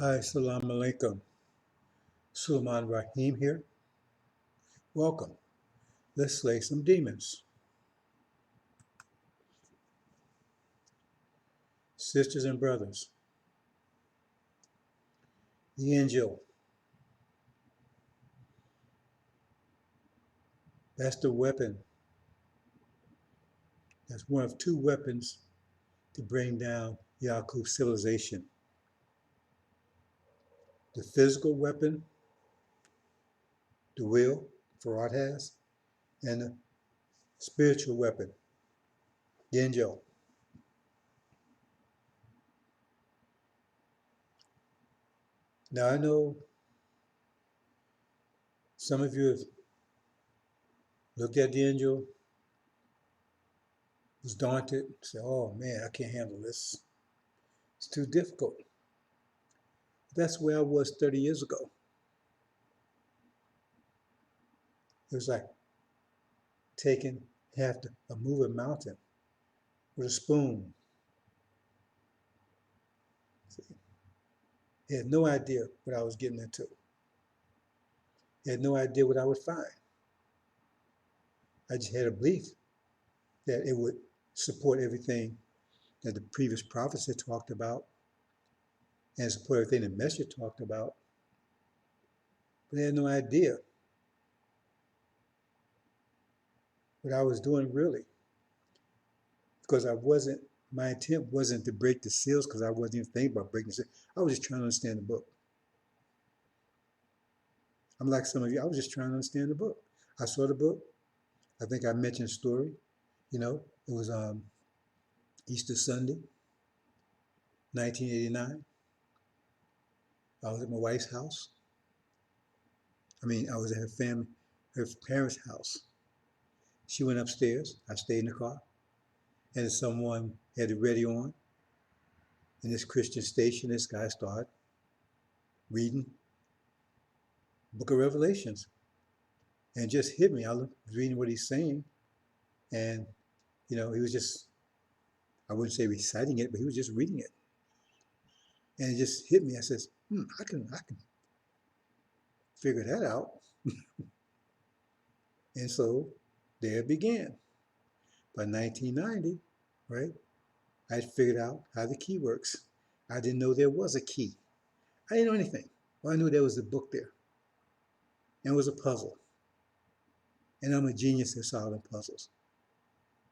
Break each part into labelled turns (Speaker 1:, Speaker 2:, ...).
Speaker 1: Hi, Assalamu alaikum. Sulaiman Rahim here. Welcome. Let's slay some demons. Sisters and brothers, the angel, that's the weapon. That's one of two weapons to bring down Yaqub's civilization. The physical weapon, the will, FARD has, and the spiritual weapon, the angel. Now I know some of you have looked at the angel, was daunted, said, oh man, I can't handle this. It's too difficult. That's where I was 30 years ago. It was like taking half a moving mountain with a spoon. See? He had no idea what I was getting into. He had no idea what I would find. I just had a belief that it would support everything that the previous prophets had talked about and support everything the Messiah talked about. But I had no idea what I was doing really, because my intent wasn't to break the seals, because I wasn't even thinking about breaking the seals. I was just trying to understand the book. I'm like some of you, I was just trying to understand the book. I saw the book. I think I mentioned a story. It was Easter Sunday, 1989. I was at my wife's house. I was at her parents' house. She went upstairs. I stayed in the car. And someone had the radio on. In this Christian station, this guy started reading Book of Revelations. And it just hit me. I was reading what he's saying. And, he was just, I wouldn't say reciting it, but he was just reading it. And it just hit me. I said, I can figure that out. And so there it began. By 1990, right, I figured out how the key works. I didn't know there was a key. I didn't know anything. Well, I knew there was a book there. And it was a puzzle. And I'm a genius at solving puzzles.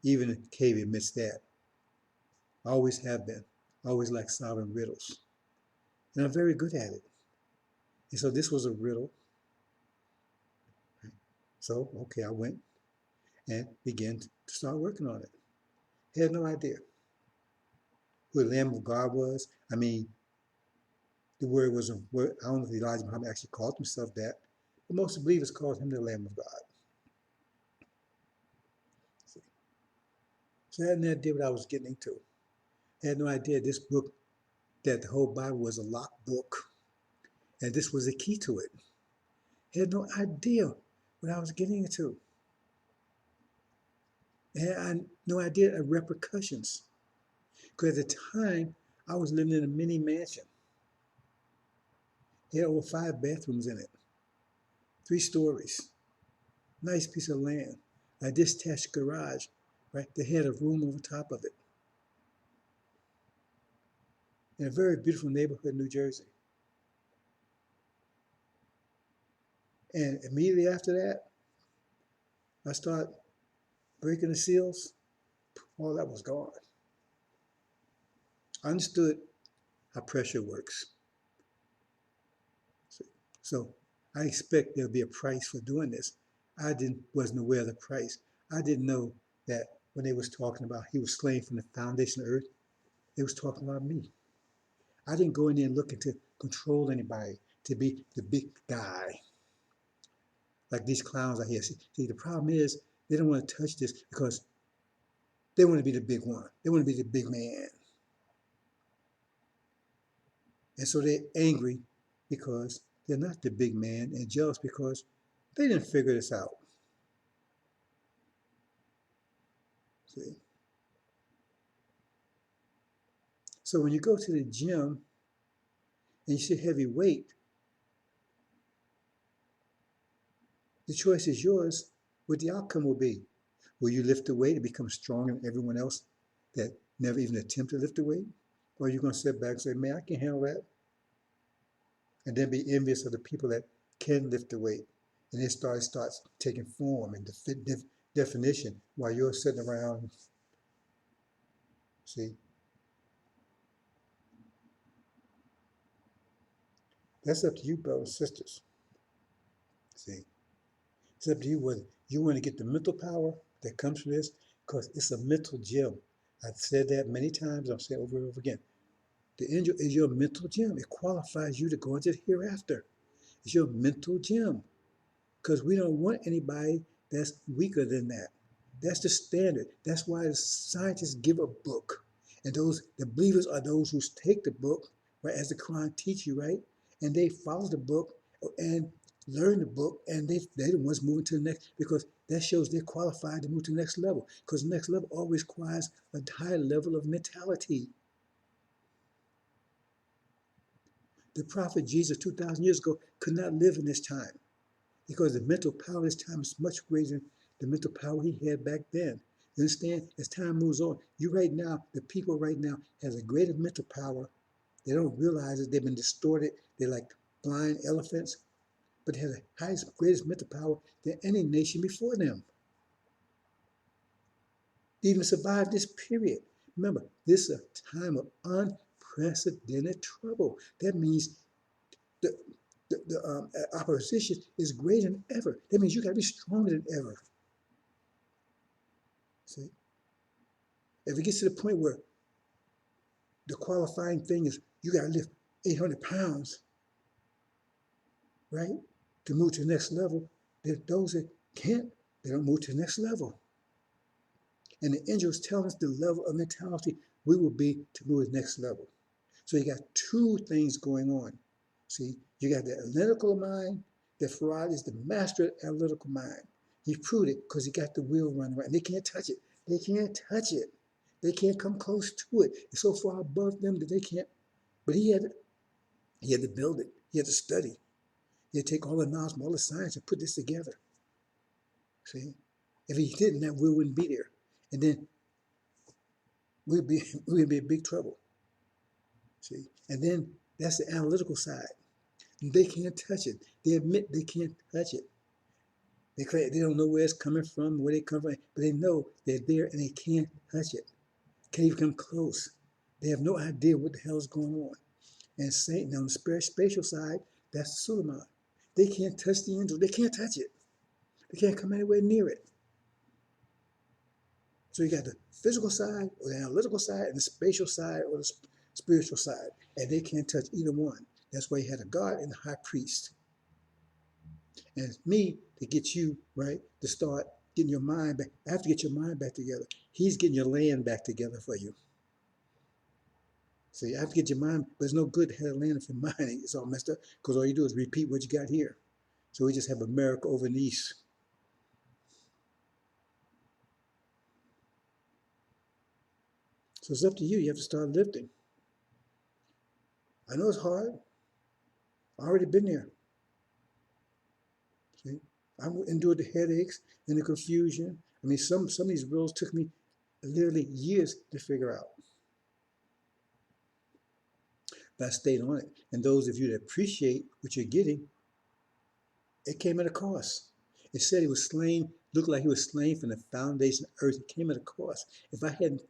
Speaker 1: Even Cavey admits that. I always have been. I always like solving riddles. And I'm very good at it. And so this was a riddle. So, okay, I went and began to start working on it. Had no idea who the Lamb of God was. The word was a word. I don't know if Elijah Muhammad actually called himself that, but most believers called him the Lamb of God. See? So I had no idea what I was getting into. I had no idea this book, that the whole Bible was a locked book, and this was the key to it. I had no idea what I was getting into. I had no idea of repercussions. Because at the time, I was living in a mini mansion. It had over 5 bathrooms in it, 3 stories, nice piece of land, a detached garage, right? They had a room over top of it. In a very beautiful neighborhood in New Jersey. And immediately after that, I started breaking the seals. All that was gone. I understood how pressure works. So I expect there'll be a price for doing this. Wasn't aware of the price. I didn't know that when they was talking about he was slain from the foundation of the earth, they was talking about me. I didn't go in there looking to control anybody, to be the big guy. Like these clowns out here. See, the problem is they don't want to touch this because they want to be the big one. They want to be the big man. And so they're angry because they're not the big man, and jealous because they didn't figure this out. See? So when you go to the gym and you see heavy weight, the choice is yours what the outcome will be. Will you lift the weight and become stronger than everyone else that never even attempt to lift the weight? Or are you going to sit back and say, man, I can handle that? And then be envious of the people that can lift the weight. And it starts taking form and definition while you're sitting around. See? That's up to you, brothers and sisters. See? It's up to you whether you want to get the mental power that comes from this, because it's a mental gym. I've said that many times. I'll say it over and over again. The angel is your mental gym. It qualifies you to go into the hereafter. It's your mental gym. Because we don't want anybody that's weaker than that. That's the standard. That's why the scientists give a book. And the believers are those who take the book, right, as the Quran teach you, right? And they follow the book and learn the book, and they're the ones moving to the next, because that shows they're qualified to move to the next level. Because the next level always requires a higher level of mentality. The prophet Jesus 2,000 years ago could not live in this time, because the mental power of this time is much greater than the mental power he had back then. You understand? As time moves on, the people right now has a greater mental power. They don't realize it. They've been distorted. They're like blind elephants, but they have the highest, greatest mental power than any nation before them. They even survived this period. Remember, this is a time of unprecedented trouble. That means the opposition is greater than ever. That means you got to be stronger than ever. See? If it gets to the point where the qualifying thing is you got to lift 800 pounds, right, to move to the next level, then those that can't, they don't move to the next level. And the angels tell us the level of mentality we will be to move to the next level. So you got two things going on. See, you got the analytical mind. The FARD is the master of the analytical mind. He proved it because he got the wheel running right. And they can't touch it. They can't touch it. They can't come close to it. It's so far above them that they can't. But he had to build it. He had to study. He had to take all the knowledge from all the science and put this together. See? If he didn't, that wheel wouldn't be there. And then we'd be in big trouble. See? And then that's the analytical side. They can't touch it. They admit they can't touch it. They don't know where it's coming from, where they come from, but they know they're there and they can't touch it. Can't even come close. They have no idea what the hell is going on. And Satan, on the spatial side, that's Suleiman. They can't touch the angel. They can't touch it. They can't come anywhere near it. So you got the physical side, or the analytical side, and the spatial side, or the spiritual side. And they can't touch either one. That's why you had a God and a high priest. And it's me to get you, right, to start getting your mind back. I have to get your mind back together. He's getting your land back together for you. See, I have to get your mind, but it's no good to have a land if your mind is all messed up, because all you do is repeat what you got here. So we just have America over in the east. So it's up to you. You have to start lifting. I know it's hard. I've already been there. See, I endured the headaches and the confusion. I mean, some of these rules took me literally years to figure out. But I stayed on it. And those of you that appreciate what you're getting, it came at a cost. It said he was slain, looked like he was slain from the foundation of earth. It came at a cost. If I hadn't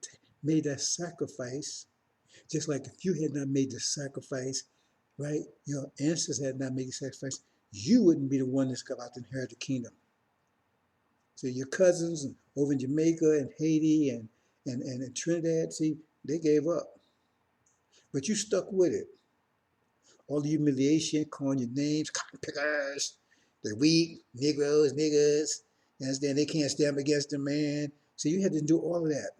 Speaker 1: made that sacrifice, just like if you had not made the sacrifice, right, your ancestors had not made the sacrifice, you wouldn't be the one that's about to inherit the kingdom. So your cousins over in Jamaica and Haiti and in Trinidad, see, they gave up. But you stuck with it. All the humiliation, calling your names, cotton pickers, they're weak, Negroes, niggas, you understand? They can't stand up against the man. So you had to do all of that.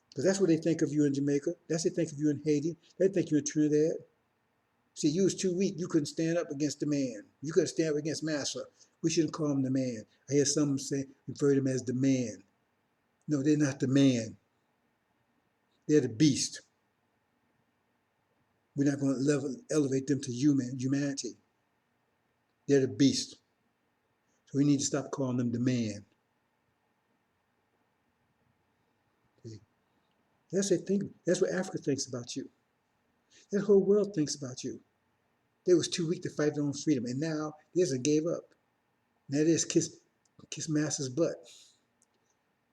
Speaker 1: Because that's what they think of you in Jamaica. That's what they think of you in Haiti. They think you in Trinidad. See, you was too weak. You couldn't stand up against the man. You couldn't stand up against Massa. We shouldn't call him the man. I hear some say, refer to him as the man. No, they're not the man. They're the beast. We're not going to elevate them to humanity. They're the beast. So we need to stop calling them the man. See? That's what Africa thinks about you. That whole world thinks about you. They was too weak to fight their own freedom, and now they just gave up. Now they just kiss master's butt.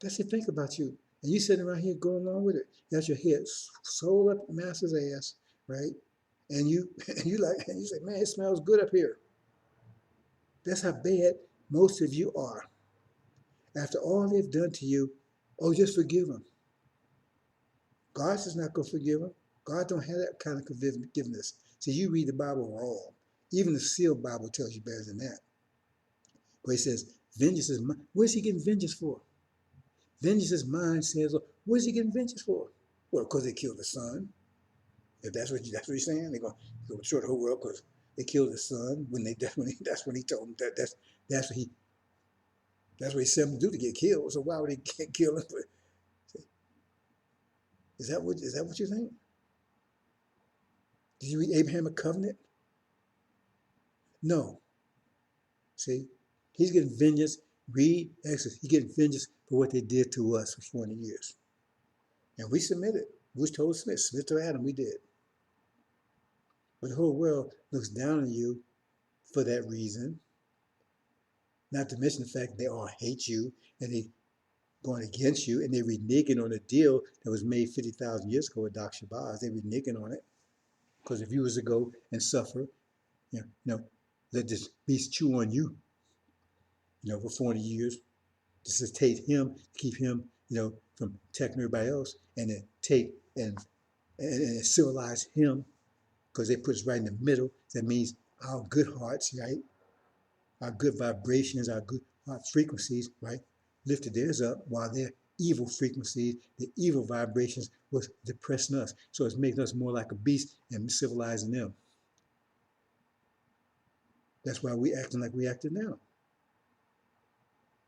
Speaker 1: That's what they think about you. And you sitting around here going along with it. You got your head sold up master's ass, right? And you and you say, man, it smells good up here. That's how bad most of you are. After all they've done to you, oh, just forgive them. God's just not going to forgive them. God don't have that kind of forgiveness. See, you read the Bible wrong. Even the sealed Bible tells you better than that. Where he says, vengeance is mine. What is he getting vengeance for? Vengeance is mine, says, what is he getting vengeance for? Well, because they killed the son. If that's what you're saying, they're going to destroy the whole world because they killed the son. That's when he told them that's what he said them to do, to get killed. So why would he kill him? Is that what you think? Did you read Abraham a covenant? No. See, he's getting vengeance. Read Exodus. He's getting vengeance for what they did to us for 40 years. And we submitted. We was told to submit to Adam. We did. But the whole world looks down on you for that reason. Not to mention the fact they all hate you and they going against you and they're reneging on a deal that was made 50,000 years ago with Dr. Shabazz. They're reneging on it. Because if you was to go and suffer, let this beast chew on you, for 40 years, to sustain him, to keep him, from attacking everybody else, and then take and civilize him, because they put us right in the middle. That means our good hearts, right? Our good vibrations, our good heart frequencies, right? Lifted theirs up while their evil frequencies, the evil vibrations was depressing us. So it's making us more like a beast and civilizing them. That's why we acting like we acting now.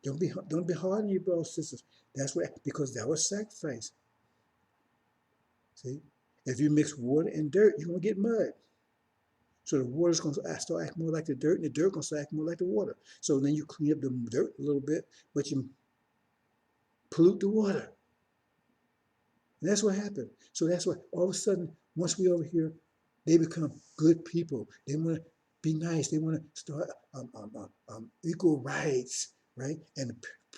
Speaker 1: Don't be hard on your brothers and sisters. That's what, because that was sacrifice. See, if you mix water and dirt, you're gonna get mud. So the water's gonna start acting more like the dirt, and the dirt gonna start acting more like the water. So then you clean up the dirt a little bit, but you pollute the water. And that's what happened. So that's why all of a sudden, once we over here, they become good people. They want to be nice. They want to start equal rights, right? And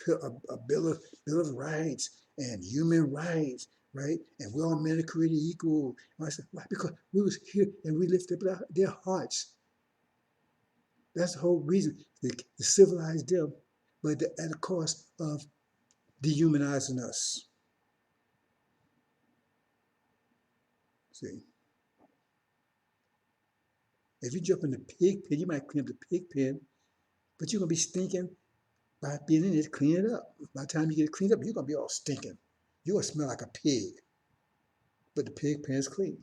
Speaker 1: a bill of rights and human rights, right? And we're all men are created equal. And I said, why? Because we was here and we lifted up their hearts. That's the whole reason to civilize them, but at the cost of dehumanizing us. See, if you jump in the pig pen, you might clean up the pig pen, but you're gonna be stinking by being in it to clean it up. By the time you get it cleaned up, you're gonna be all stinking. You're gonna smell like a pig, but the pig pen is clean.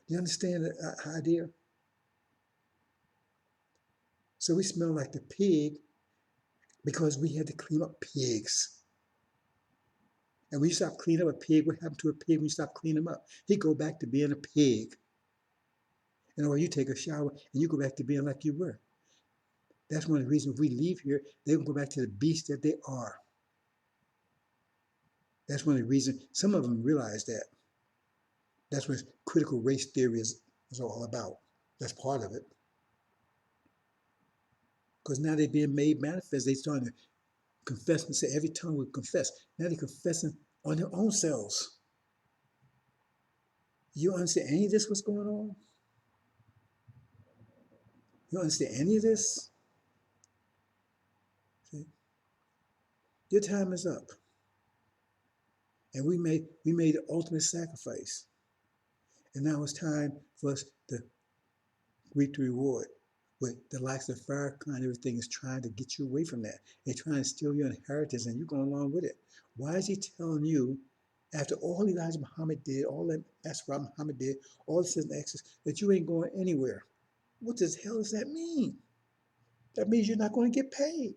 Speaker 1: You understand the idea? So we smell like the pig because we had to clean up pigs. And when you stop cleaning up a pig, what happened to a pig when you stop cleaning him up? He go back to being a pig. And or you take a shower and you go back to being like you were. That's one of the reasons if we leave here, they will go back to the beast that they are. That's one of the reasons some of them realize that. That's what critical race theory is all about. That's part of it. Because now they're being made manifest. They're starting to confess and say every tongue will confess. Now they're confessing on their own selves. You understand any of this, what's going on? You understand any of this? See? Your time is up. And we made the ultimate sacrifice. And now it's time for us to reap the reward. But the likes of Farrakhan and everything is trying to get you away from that. They're trying to steal your inheritance and you're going along with it. Why is he telling you, after all Elijah Muhammad did, all that Master Muhammad did, all this in Exodus, that you ain't going anywhere? What the hell does that mean? That means you're not going to get paid.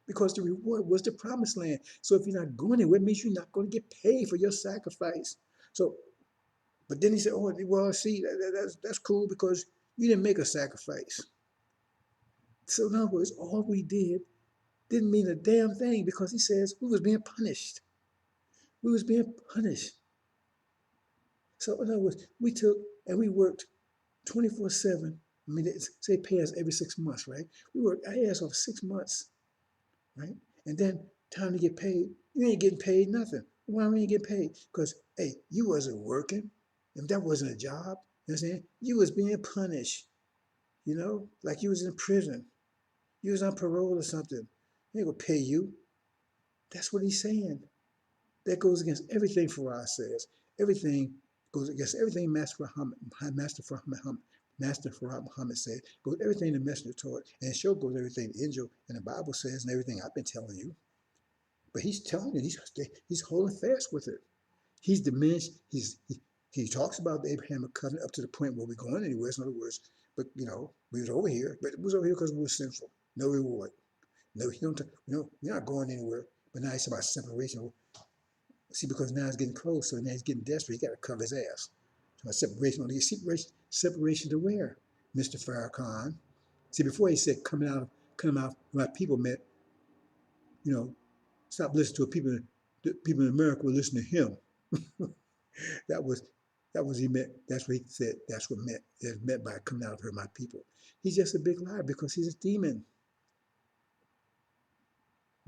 Speaker 1: Because the reward was the promised land. So if you're not going anywhere, it means you're not going to get paid for your sacrifice. So But then he said, oh, well, see, that's cool because you didn't make a sacrifice. So in other words, all we didn't mean a damn thing because he says we was being punished. We was being punished. So in other words, we took and we worked 24/7. I mean, say pay us every 6 months, right? We worked our ass off 6 months, right? And then time to get paid, you ain't getting paid nothing. Why we ain't getting paid? Because hey, you wasn't working. If that wasn't a job, you know what I'm saying? You was being punished, like you was in prison. You was on parole or something. They ain't gonna pay you. That's what he's saying. That goes against everything Farah says. Everything goes against everything Master Farah Muhammad said. Goes everything the messenger taught, and it sure goes everything the angel and the Bible says, and everything I've been telling you. But he's telling you, he's holding fast with it. He's diminished. He talks about the Abrahamic covenant up to the point where we're going anywhere. In other words, but we was over here, but it was over here because we were sinful. No reward. No, he don't. We're not going anywhere. But now it's about separation. See, because now it's getting close, so now he's getting desperate. He got to cover his ass. So separation. Separation to where, Mr. Farrakhan? See, before he said coming out, my people met. Stop listening to people. The people in America will listen to him. that was he meant. That's what he said. That's what meant. It's meant by coming out of her, my people. He's just a big liar because he's a demon.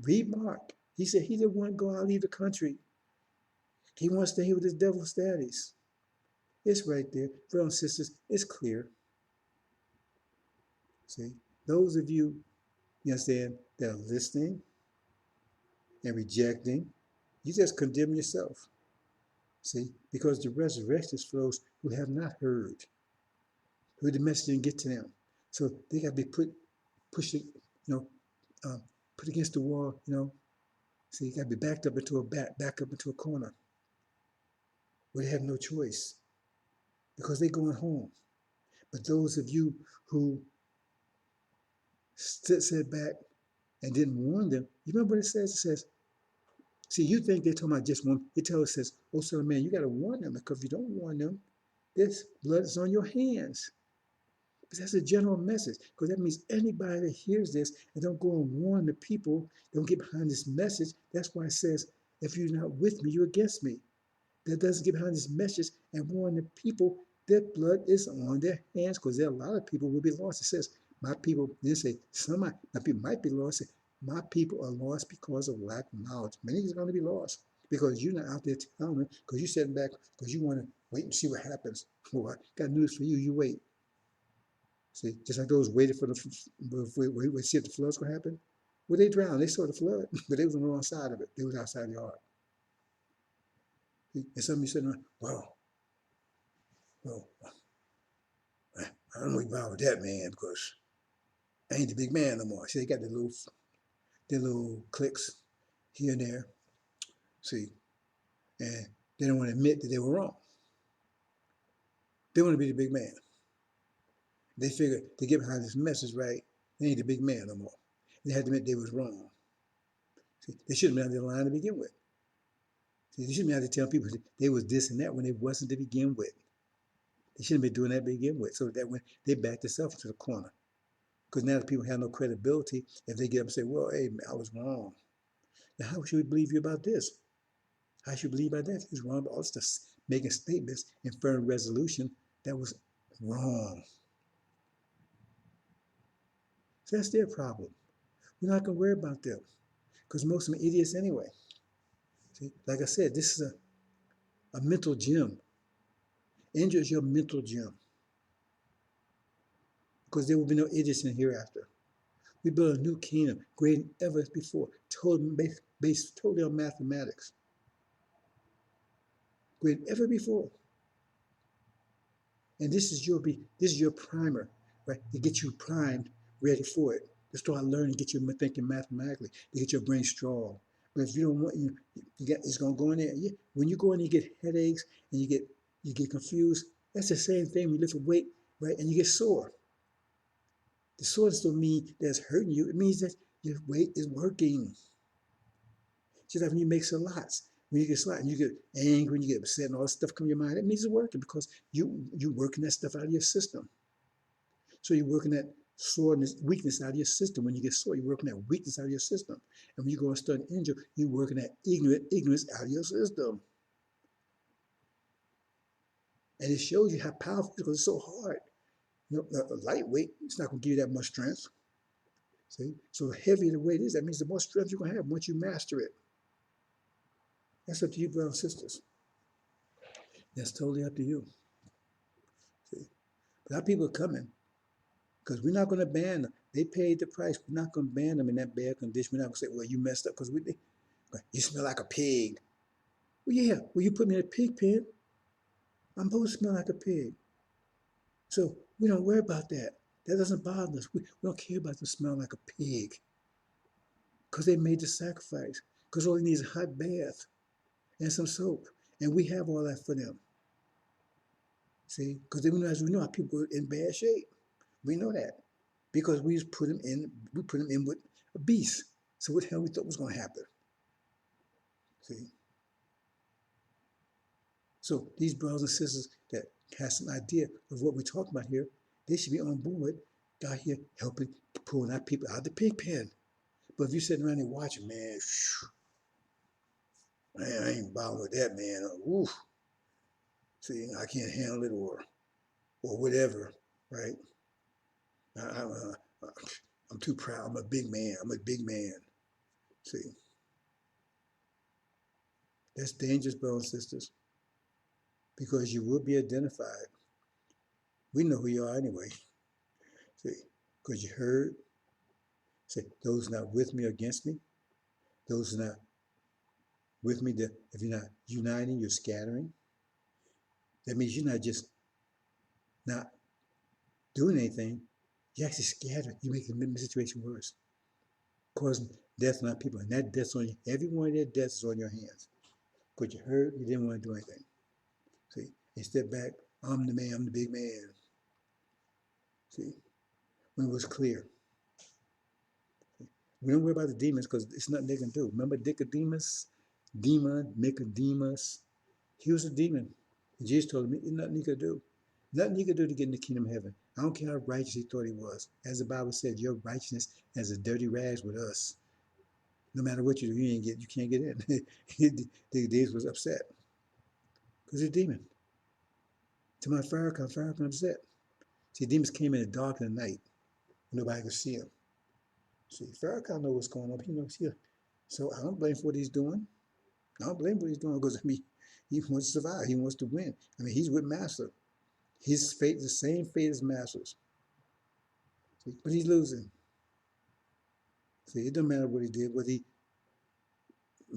Speaker 1: Read Mark. He said he didn't want to go out and leave the country. He wants to stay here with his devil status. It's right there. Brothers and sisters, it's clear. See, those of you, you understand, that are listening and rejecting, you just condemn yourself. See, because the resurrection flows who have not heard, who the message didn't get to them. So they got to be pushed, put against the wall, So you got to be back up into a corner where they have no choice because they're going home. But those of you who sat back and didn't warn them, you remember what it says? It says, see, you think they're talking about just one. It tells us, says, oh, son of man, you got to warn them because if you don't warn them, this blood is on your hands. But that's a general message because that means anybody that hears this and don't go and warn the people, don't get behind this message. That's why it says, if you're not with me, you're against me. That doesn't get behind this message and warn the people that blood is on their hands because there are a lot of people will be lost. It says, my people, they say, my people might be lost. My people are lost because of lack of knowledge. Many are going to be lost because you're not out there telling them because you're sitting back because you want to wait and see what happens. Well, I got news for you. You wait. See, just like those waited for we see if the flood's going to happen. Well, they drowned. They saw the flood, but they was on the wrong side of it. They was outside the ark. And some of you said, well, I don't know about that, man, because I ain't the big man no more. See, they got their little cliques here and there. See, and they don't want to admit that they were wrong. They want to be the big man. They figure to get behind this message, right? They ain't the big man no more. They had to admit they was wrong. See, they shouldn't be on their line to begin with. See, they shouldn't be able to tell people they was this and that when they wasn't to begin with. They shouldn't be doing that to begin with. So that when they backed themselves into the corner. Because now the people have no credibility if they get up and say, well, hey, I was wrong. Now, how should we believe you about this? How should we believe about that? If he was wrong, but also making statements, inferring resolution that was wrong. So that's their problem. We're not going to worry about them because most of them are idiots anyway. See, like I said, this is a mental gym. Injil is your mental gym because there will be no idiots in hereafter. We build a new kingdom, greater than ever before, based totally on mathematics. Greater than ever before. And this is your primer, right? To get you primed, ready for it. To start learning, get you thinking mathematically, to get your brain strong. But if you don't want, it's gonna go in there. When you go in, you get headaches and you get confused. That's the same thing when you lift a weight, right? And you get sore. The soreness don't mean that it's hurting you. It means that your weight is working. Just like when you make salats. When you get slight, you get angry, you get upset, and all this stuff come in your mind, that means it's working because you working that stuff out of your system. So you're working that soreness, weakness out of your system. When you get sore, you're working that weakness out of your system. And when you go and study angel, you're working that ignorance out of your system. And it shows you how powerful, because it's so hard. You know, a lightweight, it's not going to give you that much strength. See? So the heavier the weight is, that means the more strength you're going to have once you master it. That's up to you, brothers and sisters. That's totally up to you. See? But our people are coming because we're not going to ban them. They paid the price. We're not going to ban them in that bad condition. We're not going to say, well, you messed up because you smell like a pig. Well, yeah, well, you put me in a pig pen. I'm supposed to smell like a pig. So we don't worry about that. That doesn't bother us. We don't care about them smelling like a pig because they made the sacrifice. Because all they need is a hot bath and some soap. And we have all that for them. See? Because we know our people are in bad shape. We know that. Because we just put them in with a beast. So what the hell we thought was going to happen? See? So these brothers and sisters that have some idea of what we're talking about here, they should be on board out here helping pulling our people out of the pig pen. But if you're sitting around there watching, man, I ain't bothering with that, man. Oof. See, I can't handle it or whatever, right? I'm too proud. I'm a big man. I'm a big man. See, that's dangerous, brothers and sisters, because you will be identified. We know who you are anyway. See, because you heard, say, those not with me or against me, those not with me, if you're not uniting, you're scattering. That means you're not just not doing anything, you actually scatter. You make the situation worse, causing death on our people. And that death's on you. Every one of their deaths is on your hands. Because you heard, you didn't want to do anything. See, you step back, I'm the man, I'm the big man. See, when it was clear. See? We don't worry about the demons because it's nothing they can do. Remember Nicodemus? Nicodemus. He was a demon. And Jesus told him, there's nothing he could do. Nothing he could do to get in the kingdom of heaven. I don't care how righteous he thought he was. As the Bible said, your righteousness is a dirty rags with us. No matter what you do, you can't get in. David was upset because he's a demon. To my Farrakhan upset. See, demons came in the dark of the night. Nobody could see him. See, Farrakhan knows what's going on. He knows here. So I don't blame for what he's doing. I don't blame what he's doing because, I mean, he wants to survive. He wants to win. I mean, he's with Master. His fate is the same fate as Master's. See, but he's losing. See, it doesn't matter what he did.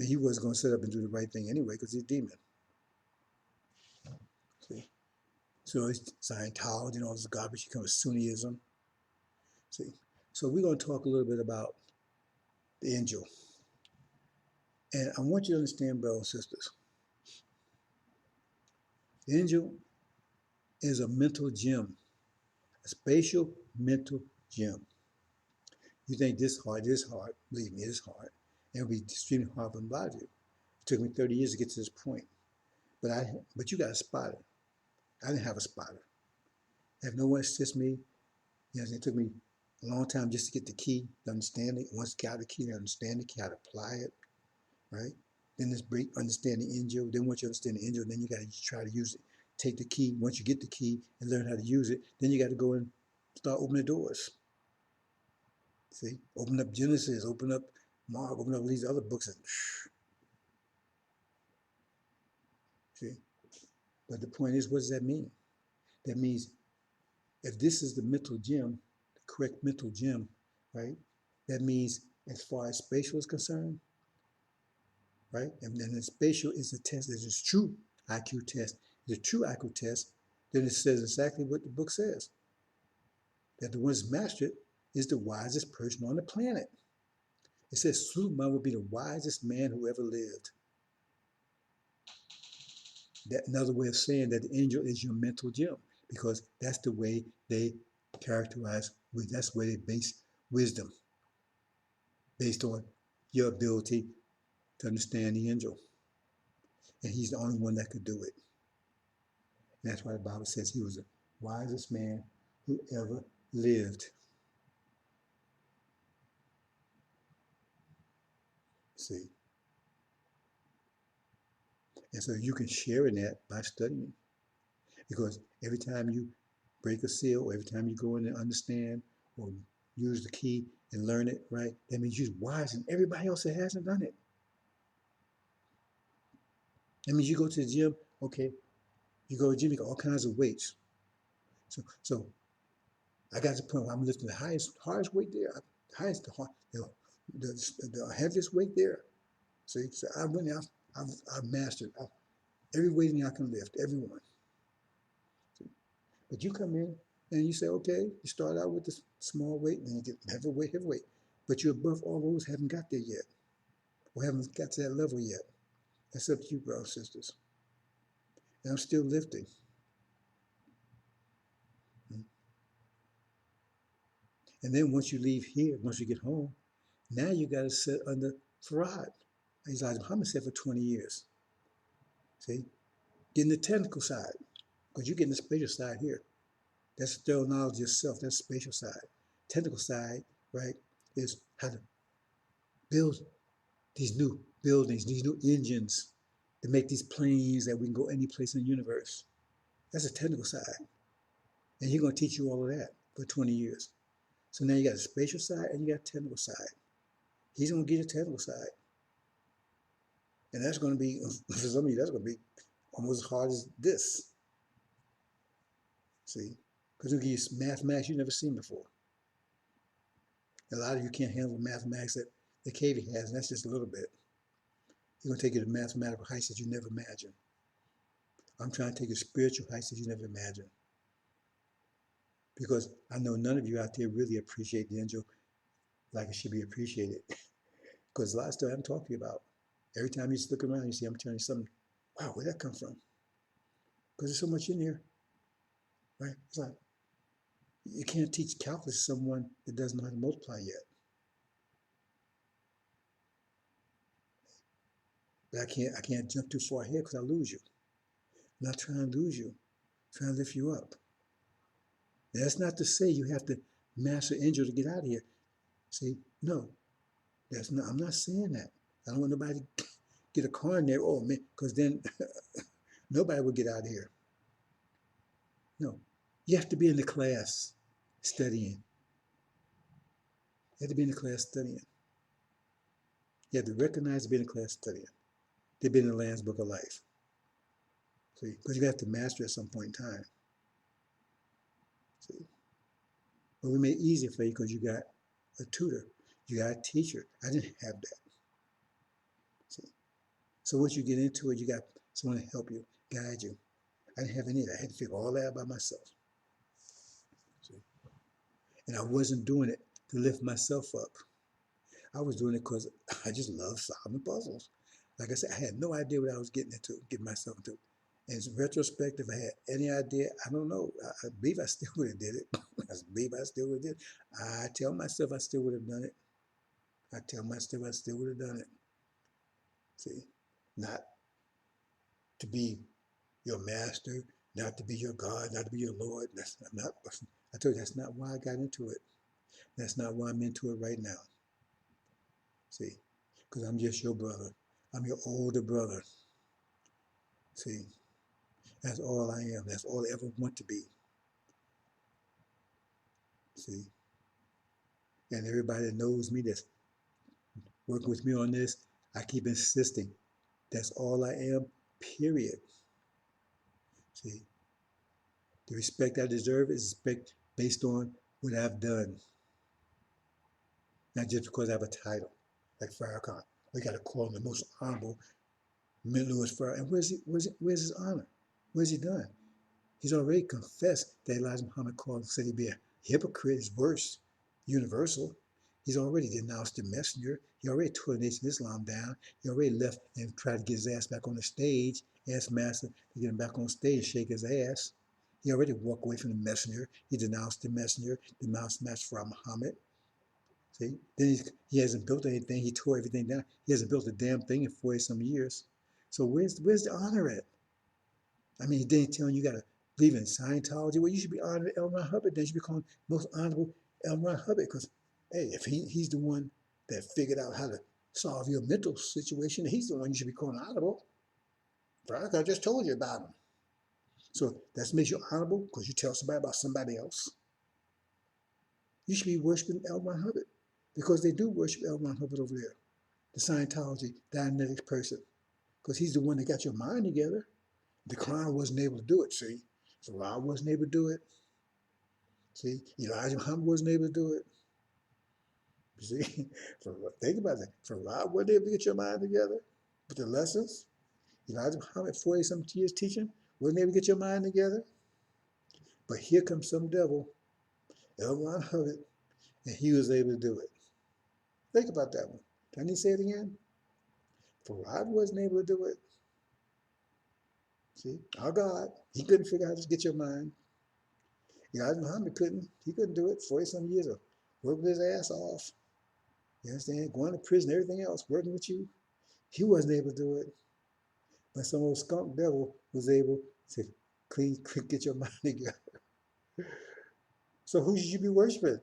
Speaker 1: He was going to set up and do the right thing anyway because he's a demon. See? So it's Scientology and all this garbage becomes Sunniism. See? So we're going to talk a little bit about the angel. And I want you to understand, brothers and sisters, the angel is a mental gym, a spatial mental gym. You think this hard, believe me, it is hard. And it'll be extremely hard for a lot of you. It took me 30 years to get to this point. But you got a spotter. I didn't have a spotter. I have no one assist me. You know, it took me a long time just to get the key, to understand it. Once I got the key, to understand the key, how to apply it, right? Then this understand the angel. Then once you understand the angel, then you got to try to use it. Take the key. Once you get the key and learn how to use it, then you got to go and start opening doors. See, open up Genesis, open up Mark, open up these other books, and see. But the point is, what does that mean? That means if this is the mental gym, the correct mental gym, right? That means as far as spatial is concerned, right? And then the spatial is the test, is a true IQ test. It's a true IQ test, then it says exactly what the book says. That the one's mastered is the wisest person on the planet. It says Suleiman would be the wisest man who ever lived. That another way of saying that the angel is your mental gym, because that's the way they characterize, that's the way they base wisdom, based on your ability to understand the angel. And he's the only one that could do it. And that's why the Bible says he was the wisest man who ever lived. See? And so you can share in that by studying. Because every time you break a seal, or every time you go in and understand or use the key and learn it, right, that means you're wiser than everybody else that hasn't done it. That means you go to the gym, okay, you go to the gym, you got all kinds of weights. So I got to the point where I'm lifting the hardest weight there, the heaviest weight there. See, so I went out, I've mastered every weight I can lift, everyone. See? But you come in and you say, okay, you start out with this small weight, and then you get heavy weight. But you're above all those, haven't got there yet, or haven't got to that level yet. That's up to you, brothers and sisters. And I'm still lifting. And then once you leave here, once you get home, now you got to sit under FARD. Elijah Muhammad said for 20 years. See? Getting the technical side, because you're getting the spatial side here. That's thorough knowledge of yourself. That's the spatial side. Technical side, right, is how to build these new buildings, these new engines to make these planes that we can go any place in the universe. That's the technical side. And he's going to teach you all of that for 20 years. So now you got the spatial side and you got the technical side. He's going to get the technical side. And that's going to be, for some of you, that's going to be almost as hard as this. See? Because he'll give you mathematics you've never seen before. A lot of you can't handle the mathematics that the KV has, and that's just a little bit. He's going to take you to mathematical heights that you never imagined. I'm trying to take you to spiritual heights that you never imagined. Because I know none of you out there really appreciate the angel like it should be appreciated. Because a lot of stuff I haven't talked to you about. Every time you just look around, you see I'm telling you something. Wow, where'd that come from? Because there's so much in here, right? It's like you can't teach calculus to someone that doesn't know how to multiply yet. But I can't jump too far ahead because I lose you. I'm not trying to lose you. I'm trying to lift you up. And that's not to say you have to master angel to get out of here. See, no, that's not. I'm not saying that. I don't want nobody to get a car in there. Oh man, because then nobody will get out of here. No, you have to be in the class studying. You have to be in the class studying. You have to recognize being in the class studying. They've been in the Lamb's Book of Life. See, because you have to master at some point in time. See, but we made it easier for you because you got a tutor, you got a teacher. I didn't have that. See, so once you get into it, you got someone to help you, guide you. I didn't have any of that. I had to figure all that out by myself. See, and I wasn't doing it to lift myself up. I was doing it because I just love solving puzzles. Like I said, I had no idea what I was getting myself into. And in retrospect, if I had any idea, I don't know. I believe I still would have did it. I believe I still would have did it. I tell myself I still would have done it. I tell myself I still would have done it. See, not to be your master, not to be your God, not to be your Lord. I told you that's not why I got into it. That's not why I'm into it right now. See, because I'm just your brother. I'm your older brother. See, that's all I am. That's all I ever want to be. See, and everybody that knows me that's working with me on this, I keep insisting. That's all I am, period. See, the respect I deserve is respect based on what I've done, not just because I have a title, like Farrakhan. We got to call him the most honorable Louis Farrakhan. And where's his honor? Where's he done? He's already confessed that Elijah Muhammad said he'd be a hypocrite, is worse, universal. He's already denounced the messenger. He already tore the Nation of Islam down. He already left and tried to get his ass back on the stage, asked Master to get him back on stage, shake his ass. He already walked away from the messenger. He denounced the messenger, denounced Master Muhammad. See, then he hasn't built anything. He tore everything down. He hasn't built a damn thing in 40 some years. So where's the honor at? I mean, then telling you got to believe in Scientology. Well, you should be honoring L. Ron Hubbard. Then you should be called most honorable L. Ron Hubbard because, hey, if he's the one that figured out how to solve your mental situation, he's the one you should be calling honorable. Right? I just told you about him. So that makes you honorable because you tell somebody about somebody else. You should be worshiping L. Ron Hubbard because they do worship L. Ron Hubbard over there, the Scientology Dianetics person, because he's the one that got your mind together. The Quran wasn't able to do it, see? Farad wasn't able to do it. See? Elijah Muhammad wasn't able to do it. You see? Think about that. Farad wasn't able to get your mind together with the lessons. Elijah Muhammad, 40-some years teaching, wasn't able to get your mind together. But here comes some devil, L. Ron Hubbard, and he was able to do it. Think about that one. Can you say it again? Farad wasn't able to do it. See? Our God, he couldn't figure out how to get your mind. Elijah Muhammad couldn't. He couldn't do it. 40-some years of working his ass off. You understand? Going to prison, everything else, working with you. He wasn't able to do it. But some old skunk devil was able to get your mind together. So who should you be worshiping?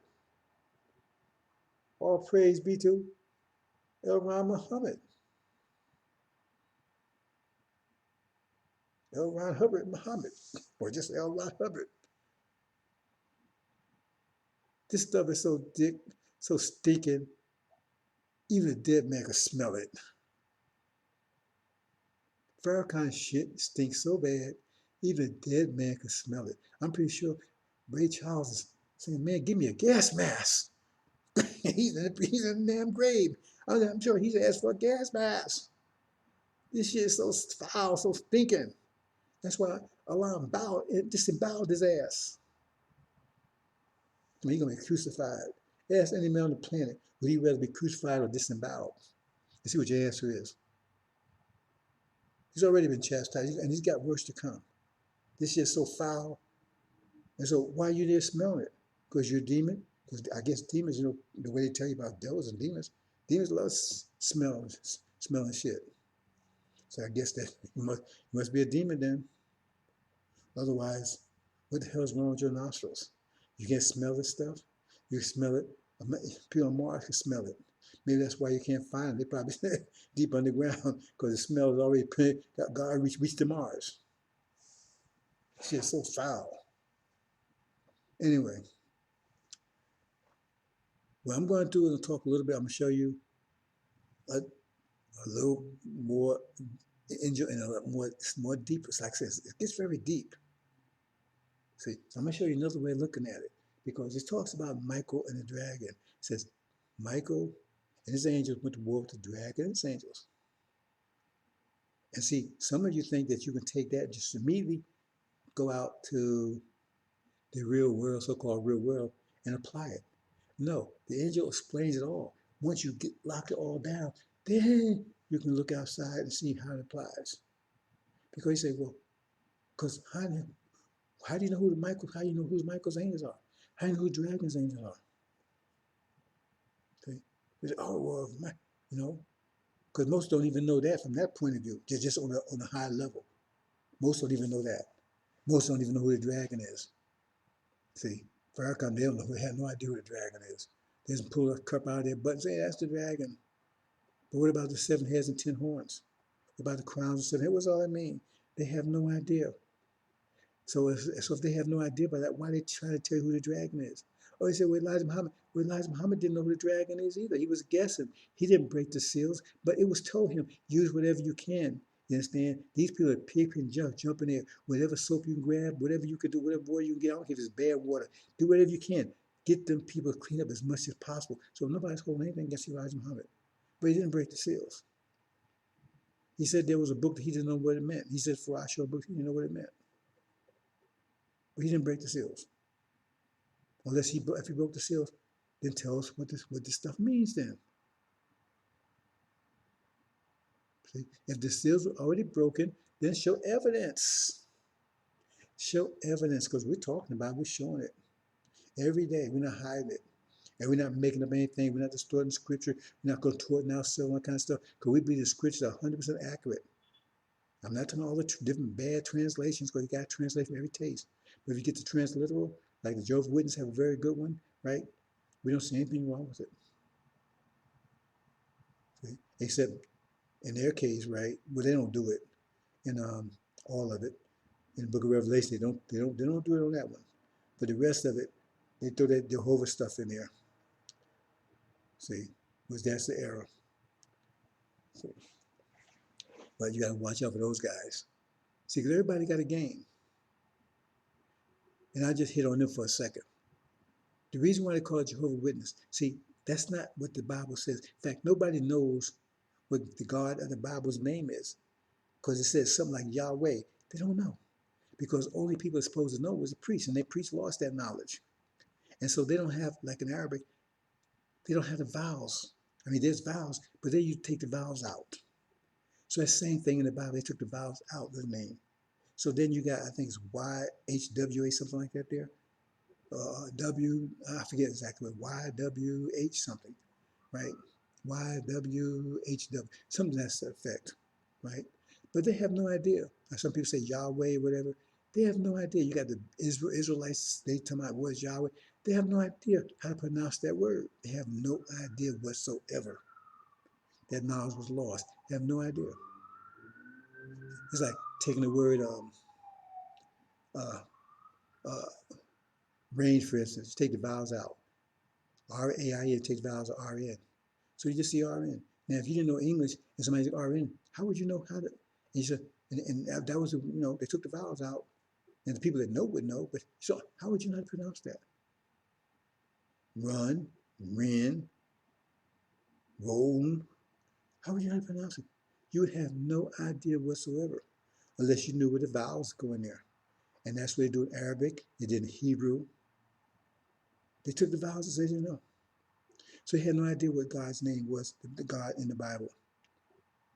Speaker 1: All praise be to L. Ron Muhammad. L. Ron Hubbard Muhammad. Or just L. Ron Hubbard. This stuff is so thick, so stinking, even a dead man can smell it. Farrakhan shit stinks so bad, even a dead man can smell it. I'm pretty sure Ray Charles is saying, man, give me a gas mask. he's in the damn grave. I'm sure he's asked for a gas mask. This shit is so foul, so stinking. That's why Allah disemboweled his ass. I mean, he's going to be crucified. Ask any man on the planet, would he rather be crucified or disemboweled? And see what your answer is. He's already been chastised, and he's got worse to come. This shit's so foul. And so why are you there smelling it? Because you're a demon? Because I guess demons, you know, the way they tell you about devils and demons love smelling shit. So I guess that you must be a demon then. Otherwise, what the hell's wrong with your nostrils? You can't smell this stuff? You can smell it. People on Mars can smell it. Maybe that's why you can't find it. They probably deep underground because the smell is already got God reached to Mars. Shit's so foul. Anyway, what I'm going to do is talk a little bit. I'm going to show you a little more angel and a lot more deep. It's like I said, it gets very deep. See, so I'm going to show you another way of looking at it because it talks about Michael and the dragon. It says Michael and his angels went to war with the dragon and his angels. And see, some of you think that you can take that and just immediately go out to the real world, so-called real world, and apply it. No, the angel explains it all. Once you lock it all down, then you can look outside and see how it applies. Because you say, well, because how do you know how do you know who Michael's angels are? How do you know who Dragon's angels are? Okay. You say, oh, well, you know, because most don't even know that from that point of view, just on a high level. Most don't even know that. Most don't even know who the dragon is. See, Farrakhan, they have no idea who the dragon is. They just pull a cup out of their butt and say, hey, that's the dragon. But what about the 7 heads and 10 horns? What about the crowns and 7 heads? What's all that mean? They have no idea. So if they have no idea about that, why are they trying to tell you who the dragon is? Oh, they said, well, Elijah Muhammad. Well, Elijah Muhammad didn't know who the dragon is either. He was guessing. He didn't break the seals, but it was told him, use whatever you can. You understand? These people are pig and jump in there. Whatever soap you can grab, whatever you can do, whatever water you can get. I don't care if it's bad water. Do whatever you can. Get them people cleaned up as much as possible. So nobody's holding anything against Elijah Muhammad. But he didn't break the seals. He said there was a book that he didn't know what it meant. He said for I show a book, he didn't know what it meant. But he didn't break the seals. Unless if he broke the seals, then tell us what this stuff means then. See? If the seals were already broken, then show evidence. Show evidence, because we're talking about it, we're showing it. Every day, we're not hiding it. And we're not making up anything. We're not distorting scripture. We're not contorting ourselves, all that kind of stuff. Because we believe the scriptures are 100% accurate. I'm not talking all the different bad translations because you got to translate from every taste. But if you get the transliteral, like the Jehovah's Witnesses have a very good one, right? We don't see anything wrong with it. See? Except in their case, right? Well, they don't do it in all of it. In the Book of Revelation, they don't do it on that one. But the rest of it, they throw that Jehovah stuff in there. See, which that's the error. See? But you got to watch out for those guys. See, because everybody got a game. And I just hit on them for a second. The reason why they call it Jehovah's Witness, see, that's not what the Bible says. In fact, nobody knows what the God of the Bible's name is because it says something like Yahweh. They don't know because only people are supposed to know was the priest, and they priests lost that knowledge. And so they don't have, like in Arabic, they don't have the vowels. I mean, there's vowels, but then you take the vowels out. So that same thing in the Bible, they took the vowels out of the name. So then you got, I think it's YHWA, something like that there. I forget exactly what, YWH something, right? YWHW, something that's the effect, right? But they have no idea. Some people say Yahweh, whatever. They have no idea. You got the Israelites, they talking about what is Yahweh. They have no idea how to pronounce that word. They have no idea whatsoever. That knowledge was lost. They have no idea. It's like taking the word uh, uh, range, for instance. Take the vowels out. R-A-I-N, take the vowels of R-N. So you just see RN. Now, if you didn't know English and somebody said RN, how would you know how to? And, said, and that was, they took the vowels out, and the people that know would know. But so, how would you know how to pronounce that? Run, rin, roll. How would you know how to pronounce it? You would have no idea whatsoever, unless you knew where the vowels go in there. And that's what they do in Arabic. They did in Hebrew. They took the vowels and said, they didn't know. So he had no idea what God's name was, the God in the Bible.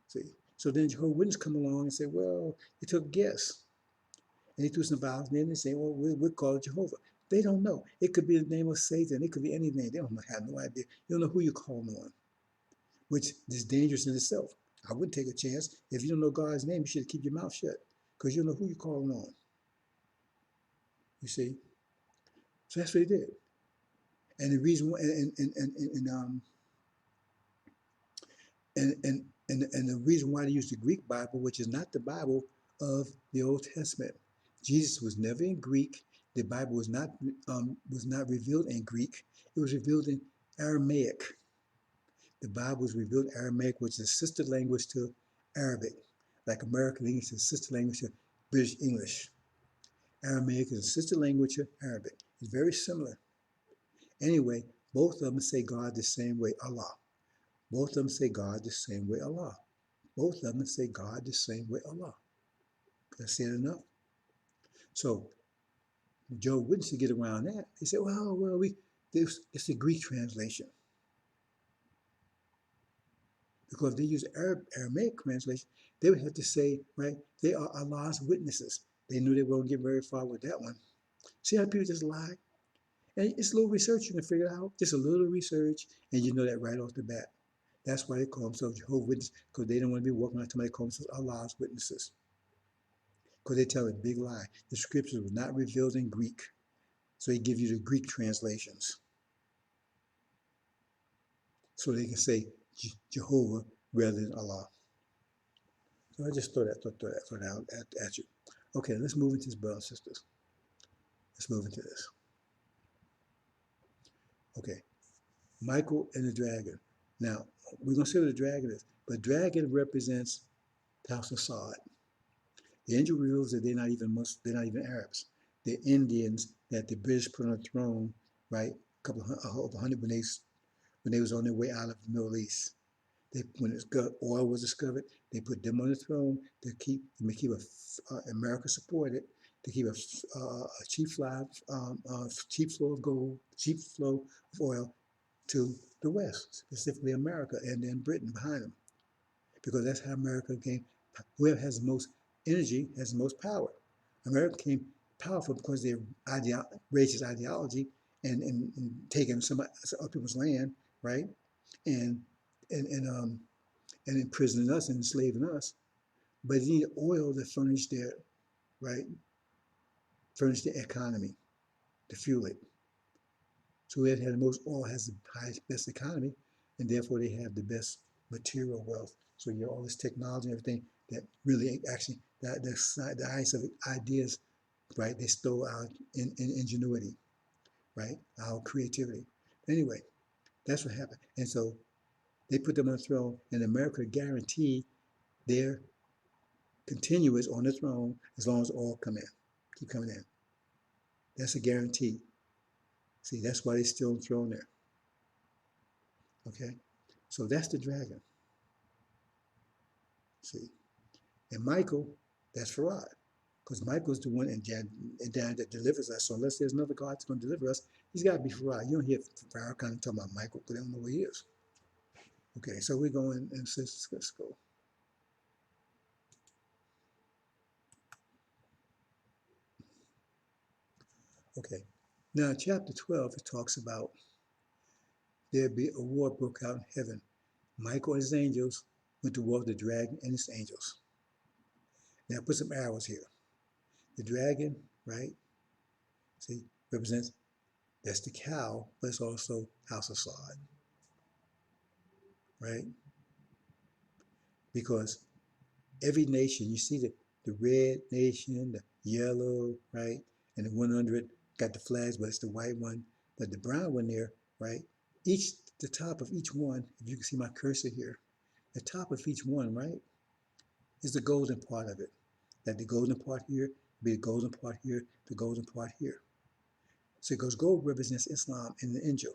Speaker 1: See? So then Jehovah's Witnesses come along and say, well, they took a guess. And they threw some vowels, and then they say, well, we'll call it Jehovah. They don't know. It could be the name of Satan. It could be any name. They don't have no idea. You don't know who you're calling on, which is dangerous in itself. I wouldn't take a chance. If you don't know God's name, you should keep your mouth shut because you don't know who you're calling on. You see? So that's what they did. And the reason why, and the reason why they used the Greek Bible, which is not the Bible of the Old Testament. Jesus was never in Greek. The Bible was not revealed in Greek. It was revealed in Aramaic. The Bible was revealed in Aramaic, which is a sister language to Arabic, like American English is a sister language to British English. Aramaic is a sister language to Arabic. It's very similar. Anyway, both of them say God the same way, Allah. Both of them say God the same way, Allah. Both of them say God the same way, Allah. Did I say it enough? So Joe Witness to get around that. He said, well, it's a Greek translation. Because if they use Aramaic translation, they would have to say, right, they are Allah's witnesses. They knew they weren't get very far with that one. See how people just lie? And it's a little research you can figure it out. Just a little research, and you know that right off the bat. That's why they call themselves Jehovah's Witnesses, because they don't want to be walking around somebody calling themselves Allah's witnesses. Because they tell a big lie. The scriptures were not revealed in Greek. So they give you the Greek translations. So they can say Jehovah rather than Allah. So I just throw that out at you. Okay, let's move into this, brothers and sisters. Let's move into this. Okay, Michael and the dragon. Now, we're going to see what the dragon is, but dragon represents House of Assad. The angel reveals that they're not even Arabs. They're Indians that the British put on the throne, right? Over 100 when they was on their way out of the Middle East. When oil was discovered, they put them on the throne to keep America supported, to keep a cheap flow of gold, cheap flow of oil to the West, specifically America, and then Britain behind them, because that's how America came. Whoever has the most energy has the most power. America became powerful because their racist ideology and taking some other people's land, right, and imprisoning us and enslaving us. but they need oil to furnish their, right, furnish the economy, to fuel it. So whoever has the most oil has the highest, best economy, and therefore they have the best material wealth. So you have all this technology and everything that really actually, the highest of ideas, right, they stole our in ingenuity, right, our creativity. Anyway, that's what happened. And so they put them on the throne, and America guaranteed their continuous on the throne as long as oil come in, keep coming in. That's a guarantee. See, that's why they're still on the throne there. Okay, so that's the dragon. See, and Michael, that's Farad, because Michael's the one in that delivers us. So unless there's another God that's going to deliver us, he's got to be Farad. You don't hear Farrakhan talking about Michael because they don't know who he is. Okay, so we're going and let's go. Okay, now in chapter 12, it talks about there be a war broke out in heaven. Michael and his angels went to war with the dragon and his angels. Now put some arrows here. The dragon, right? See, represents, that's the cow, but it's also house of sod, right? Because every nation, you see the red nation, the yellow, right? And the one under it got the flags, but it's the white one. But the brown one there, right? The top of each one, if you can see my cursor here, the top of each one, right, is the golden part of it. That the golden part here, be the golden part here, the golden part here. So it goes, gold represents Islam and the angel.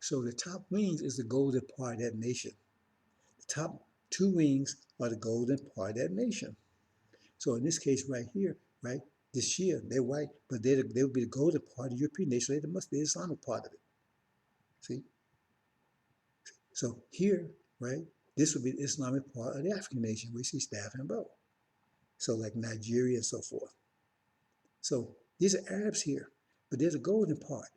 Speaker 1: So the top wings is the golden part of that nation. The top two wings are the golden part of that nation. So in this case right here, right, the Shia, they're white, but they would be the golden part of the European nation. So they must be the Islamic part of it. See? So here, right, this would be the Islamic part of the African nation. We see staff and bow. So like Nigeria and so forth. So these are Arabs here, but there's a golden part.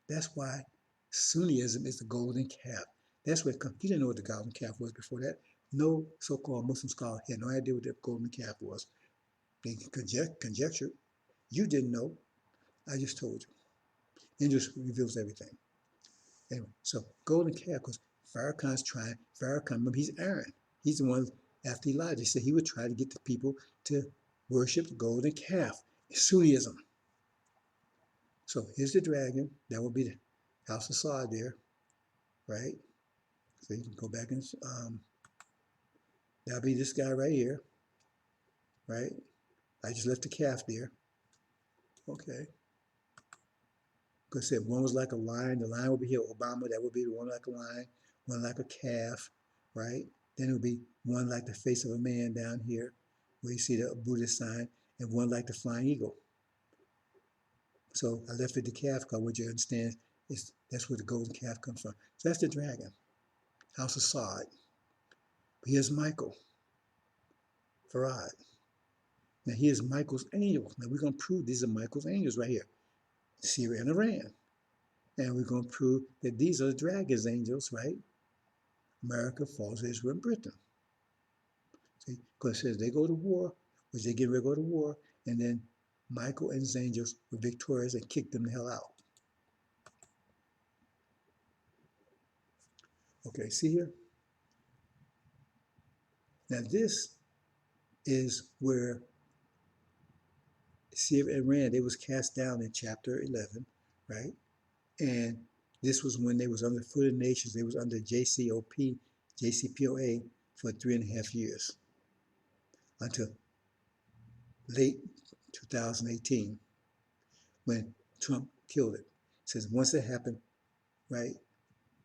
Speaker 1: That's why Sunnism is the golden calf. That's where you didn't know what the golden calf was before that. No so-called Muslim scholar had no idea what the golden calf was. They conjectured. You didn't know. I just told you. And just reveals everything. Anyway, so golden calf, because Farrakhan's trying, remember, he's Aaron. He's the one after Elijah. He said he would try to get the people to worship the golden calf. Sunnism. So here's the dragon. That will be the house of Sod there, right? So you can go back and that'll be this guy right here, right? I just left the calf there. Okay. Because I said one was like a lion. The lion will be here. Obama, that would be the one like a lion, one like a calf, right? Then it would be one like the face of a man down here, where you see the Buddhist sign, and one like the flying eagle. So I left it the calf because what you understand is that's where the golden calf comes from. So that's the dragon, house of Sod. But here's Michael, Farad. Now here's Michael's angels. Now we're going to prove these are Michael's angels right here, Syria and Iran. And we're going to prove that these are the dragon's angels, right? America falls Israel and Britain. See, because it says they go to war, which they get ready to go to war, and then Michael and his angels were victorious and kicked them the hell out. Okay, see here? Now this is where Syria and Iran, they was cast down in chapter 11, right? And this was when they was under the foot of nations. They was under JCPOA for 3.5 years until late 2018 when Trump killed it. It says once it happened, right,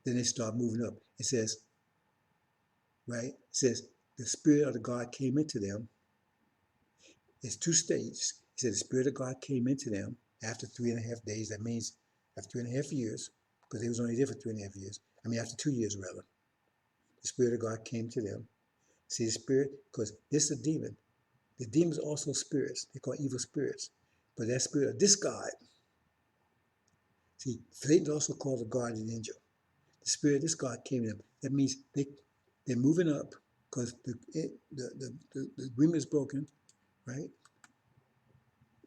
Speaker 1: then they start moving up. It says, right, it says the Spirit of the God came into them. It's two stages. It said the Spirit of God came into them after 3.5 days. That means after 3.5 years, because they was only there for 3.5 years. I mean, after 2 years, rather. The Spirit of God came to them. See the Spirit? Because this is a demon. The demons are also spirits. They call evil spirits. But that spirit of this God, see, Satan also called a guardian angel. The spirit of this God came to them. That means they're moving up, because the agreement is broken, right?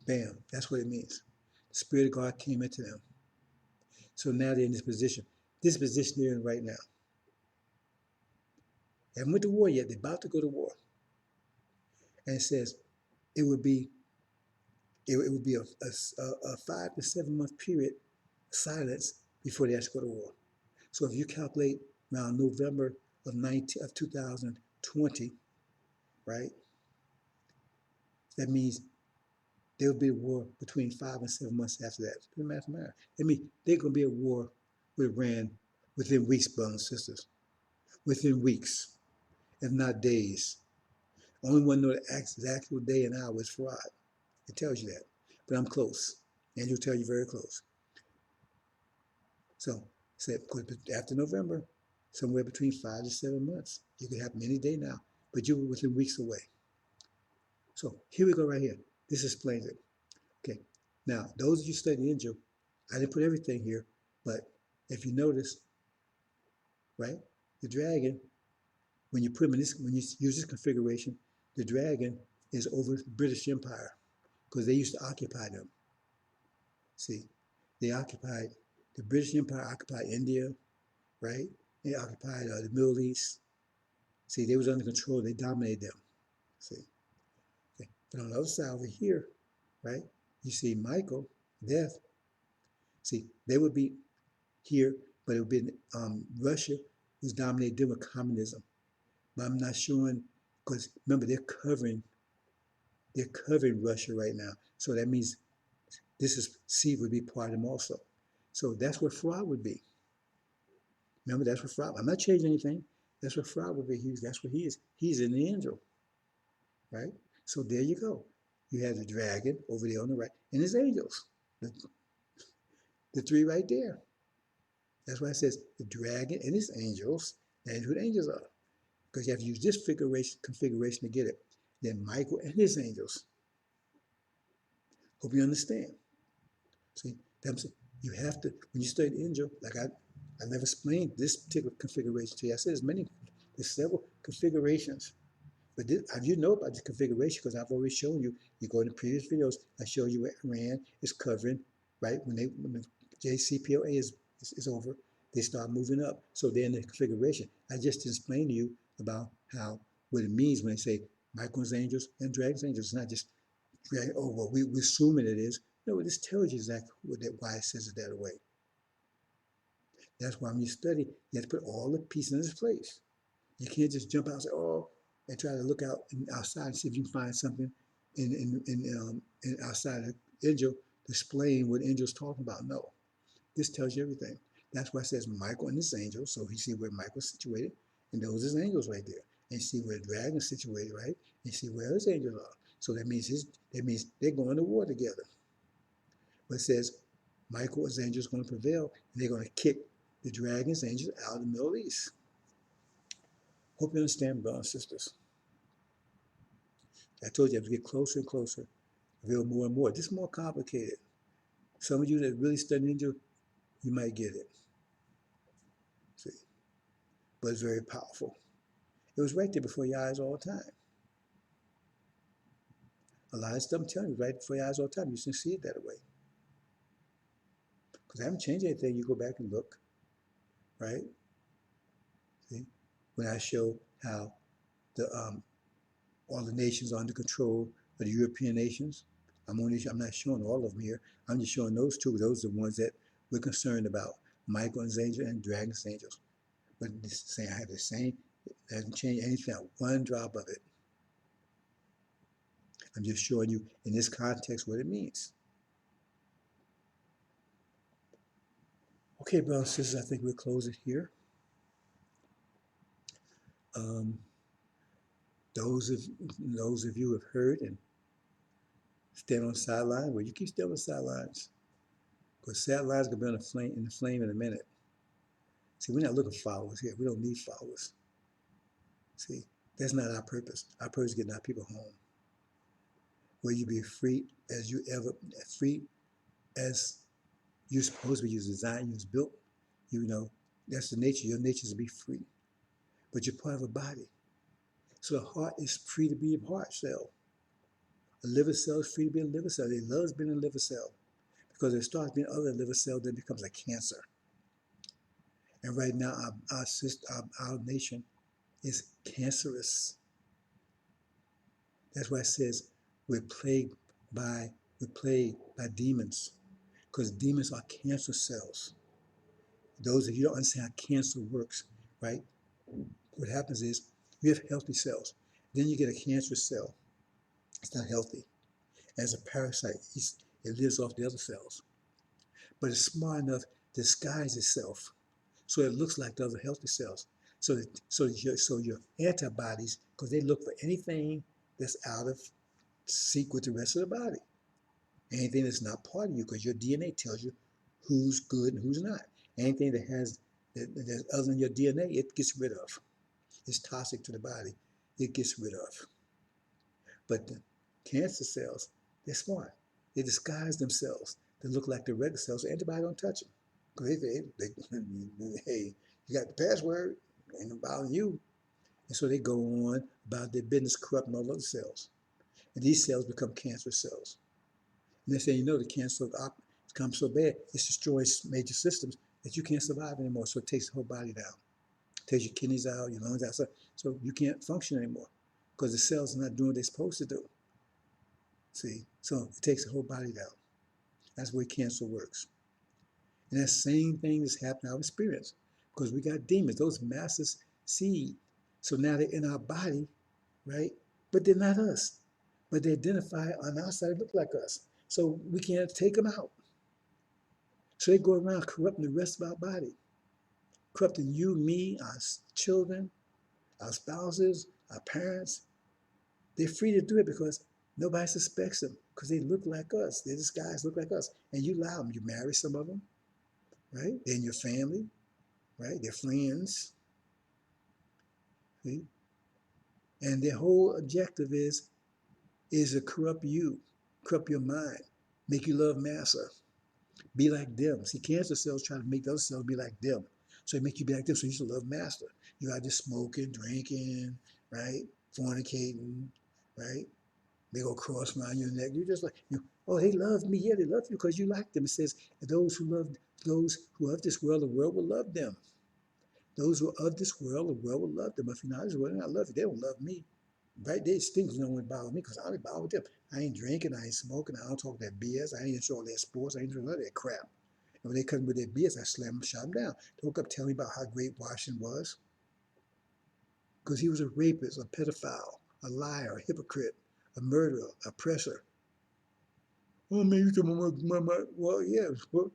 Speaker 1: Bam, that's what it means. The Spirit of God came into them. So now they're in this position. This position they're in right now. They haven't went to war yet. They're about to go to war. And it says it would be a 5 to 7 month period silence before they actually go to war. So if you calculate around November of 2020, right? That means there will be a war between 5 and 7 months after that. Do the math matter? I mean, there's going to be a war with Iran within weeks, brothers and sisters. Within weeks, if not days. Only one know the actual day and hour is FARD. It tells you that. But I'm close. And he'll tell you very close. So, after November, somewhere between 5 to 7 months. You could happen any day now, but you're within weeks away. So here we go right here. This explains it. Okay. Now, those of you studying angel, I didn't put everything here, but if you notice, right, the dragon, when you put him in this, when you use this configuration, the dragon is over the British Empire because they used to occupy them. See, they occupied, the British Empire occupied India, right? They occupied the Middle East. See, they was under control. They dominated them. See, okay. But on the other side over here, right, you see Michael, death. See, they would be here, but it would be Russia was dominated them with communism. But I'm not showing, because remember, they're covering Russia right now. So that means this is C would be part of them also. So that's what FARD would be. Remember, that's what FARD. I'm not changing anything. That's what FARD would be. That's what he is. He's an angel, right? So there you go. You have the dragon over there on the right, and his angels. The three right there. That's why it says the dragon and his angels. That's who the angels are. Because you have to use this configuration to get it. Then Michael and his angels. Hope you understand. See, you have to, when you study angel, like I never explained this particular configuration to you. I said there's several configurations. But you know about this configuration because I've always shown you. You go into previous videos, I show you what Iran is covering, right? When the JCPOA is over, they start moving up. So they're in the configuration. I just explained to you about what it means when they say Michael's angels and Dragon's angels. It's not just, oh, well, we're assuming it is. No, this tells you exactly why it says it that way. That's why when you study, you have to put all the pieces in its place. You can't just jump out and say, oh, and try to look out outside and see if you can find something in outside of angel displaying what angel's talking about. No, this tells you everything. That's why it says Michael and his angels. So you see where Michael's situated, and those is angels right there. And you see where the dragon's situated, right? And you see where his angels are. So that means they're going to war together. But it says Michael, his angels, going to prevail, and they're going to kick the dragon's angels out of the Middle East. Hope you understand, brothers and sisters. I told you I have to get closer and closer, reveal more and more. This is more complicated. Some of you that really study angel, you might get it. See, but it's very powerful. It was right there before your eyes all the time. A lot of stuff I'm telling you right before your eyes all the time. You just see it that way. Because I haven't changed anything. You go back and look, right? See, when I show how all the nations are under control of the European nations, I'm not showing all of them here. I'm just showing those two. Those are the ones that we're concerned about. Michael's angel and Dragon's angels. But saying I have the same, it hasn't changed anything, one drop of it. I'm just showing you in this context what it means. Okay, brothers and sisters, I think we'll close it here. Those of you who have heard and stand on the sideline, well, you keep standing on the sidelines. Because sidelines going to be on the flame in a minute. See, we're not looking for followers here. We don't need followers. See, that's not our purpose. Our purpose is getting our people home. Where you be free as you're supposed to be. You're designed, you're built. You know, that's the nature. Your nature is to be free. But you're part of a body. So the heart is free to be a heart cell. A liver cell is free to be a liver cell. It loves being a liver cell because it starts being other liver cell, then becomes a cancer. And right now, our nation is cancerous. That's why it says we're plagued by demons, because demons are cancer cells. Those of you don't understand how cancer works, right? What happens is you have healthy cells, then you get a cancerous cell. It's not healthy. As a parasite, it lives off the other cells, but it's smart enough to disguise itself so it looks like the other healthy cells. So your antibodies, because they look for anything that's out of sync with the rest of the body, anything that's not part of you, because your DNA tells you who's good and who's not. Anything that's other than your DNA, it gets rid of. It's toxic to the body. It gets rid of. But the cancer cells, they're smart. They disguise themselves to look like the regular cells, so anybody don't touch them. Because hey, you got the password, ain't about you. And so they go on about their business corrupting all other cells. And these cells become cancer cells. And they say, the cancer becomes so bad, it destroys major systems that you can't survive anymore. So it takes the whole body down. It takes your kidneys out, your lungs out. So you can't function anymore because the cells are not doing what they're supposed to do. See? So it takes the whole body down. That's the way cancer works. And that same thing is happening in our experience because we got demons, those masters seed. So now they're in our body, right? But they're not us. But they identify on our side, look like us. So we can't take them out. So they go around corrupting the rest of our body, corrupting you, me, our children, our spouses, our parents. They're free to do it because nobody suspects them because they look like us. They're just guys look like us. And you allow them. You marry some of them, right? They're in your family, right? They're friends. See? And their whole objective is to corrupt you, corrupt your mind, make you love massa, be like them. See, cancer cells try to make those cells be like them. So they make you be like them, so you should love master. You out there smoking, drinking, right? Fornicating, right? They go cross around your neck. You're just like, oh, they love me. Yeah, they love you because you like them. It says, those who are of this world, the world will love them. Those who are of this world, the world will love them. If you're not of this world, they don't love you. They don't love me. Right? They stink. You don't want to bother me because I don't bother with them. I ain't drinking. I ain't smoking. I don't talk that BS. I ain't into all that sports. I ain't into none of that crap. And when they come with their BS, I slam them, shut them down. They woke up telling me about how great Washington was because he was a rapist, a pedophile, a liar, a hypocrite, a murderer, oppressor. Oh, man, you told my, well, yeah. Well.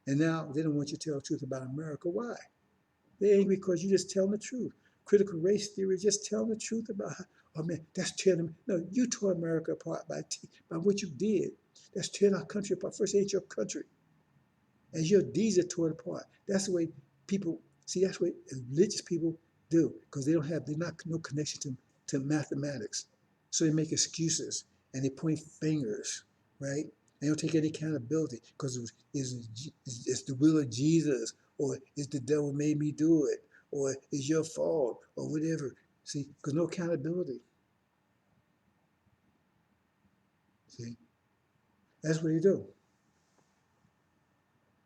Speaker 1: And now they don't want you to tell the truth about America. Why? They're angry because you just telling the truth. Critical race theory, just telling the truth about how, oh man, that's tearing them. No, you tore America apart by what you did. That's tearing our country apart. First, it ain't your country. As your deeds are torn apart. That's the way people, see, that's what religious people do because they're not no connection to mathematics. So they make excuses and they point fingers, right? They don't take any accountability because it's the will of Jesus or it's the devil made me do it or it's your fault or whatever. See, because no accountability. See, that's what they do.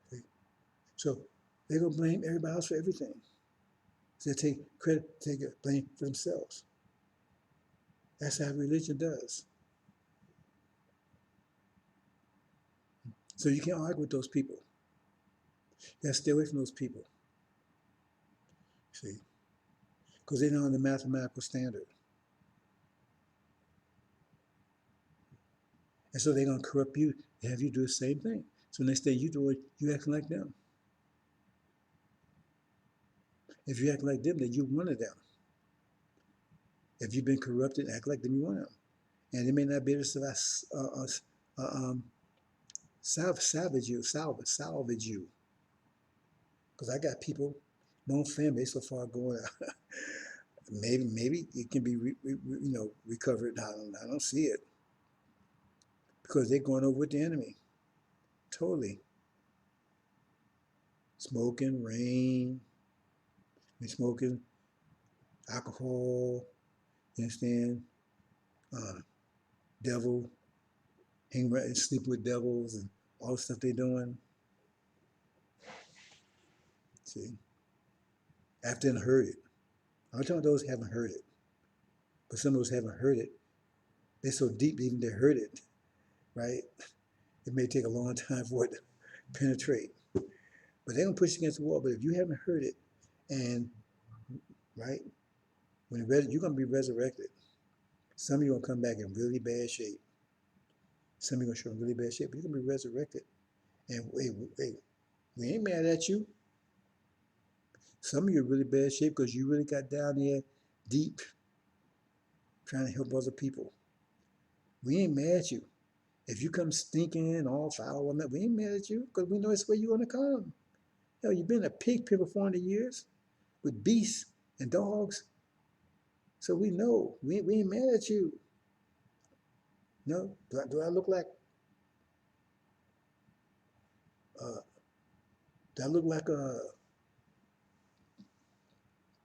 Speaker 1: See? So they're going to blame everybody else for everything. So they take credit, take blame for themselves. That's how religion does. So you can't argue with those people. You gotta stay away from those people. See, because they're not on the mathematical standard, and so they're gonna corrupt you and have you do the same thing. So next thing you do it, you acting like them. If you act like them, then you're one of them. If you've been corrupted, act like them, you're one of them. And they may not be able to salvage you. Because I got people, my own family, so far going out. maybe it can be recovered. I don't see it because they're going over with the enemy totally. Smoking, rain, smoking, alcohol, You understand? Devil, hang around and sleep with devils and all the stuff they're doing. See? After they heard it. I'm talking about those who haven't heard it. But some of those haven't heard it. They're so deep even they heard it, right? It may take a long time for it to penetrate. But they're gonna push against the wall. But if you haven't heard it, and right, when you're gonna be resurrected, some of you are gonna come back in really bad shape. Some of you are gonna show in really bad shape, but you're gonna be resurrected. And hey, we ain't mad at you. Some of you are really bad shape because you really got down there deep trying to help other people. We ain't mad at you. If you come stinking all foul on that, we ain't mad at you because we know it's where you're gonna come. Hell, you've been a pig pen for 400 years with beasts and dogs. So we know we ain't mad at you. No, do I look like uh, do I look like a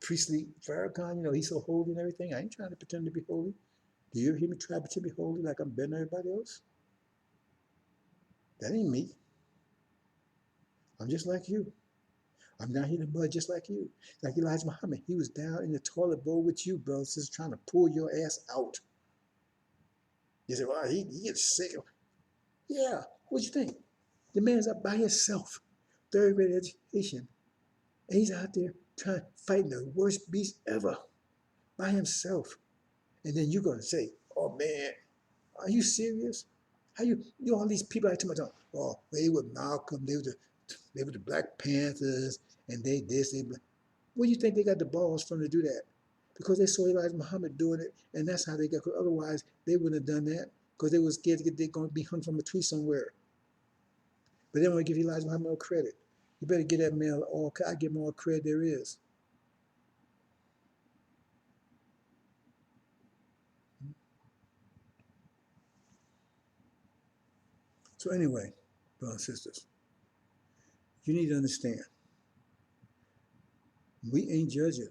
Speaker 1: priestly Farrakhan? You know, he's so holy and everything. I ain't trying to pretend to be holy. Do you ever hear me try to pretend to be holy like I'm better than everybody else? That ain't me. I'm just like you. I'm down here in the mud just like you. Like Elijah Muhammad. He was down in the toilet bowl with you, bro, just trying to pull your ass out. You say, well, he gets sick. Yeah, what you think? The man's up by himself, third grade education. And he's out there trying fighting the worst beast ever by himself. And then you're gonna say, oh man, are you serious? How you all these people I tell my oh, they were Malcolm, they were the Black Panthers, and they this, they where do you think they got the balls from to do that? Because they saw Elijah Muhammad doing it, and that's how they got. Otherwise, they wouldn't have done that because they were scared they're going to be hung from a tree somewhere. But they don't want to give Elijah Muhammad no credit. You better give that man all. I give him all credit there is. So anyway, brothers and sisters, you need to understand. We ain't judging.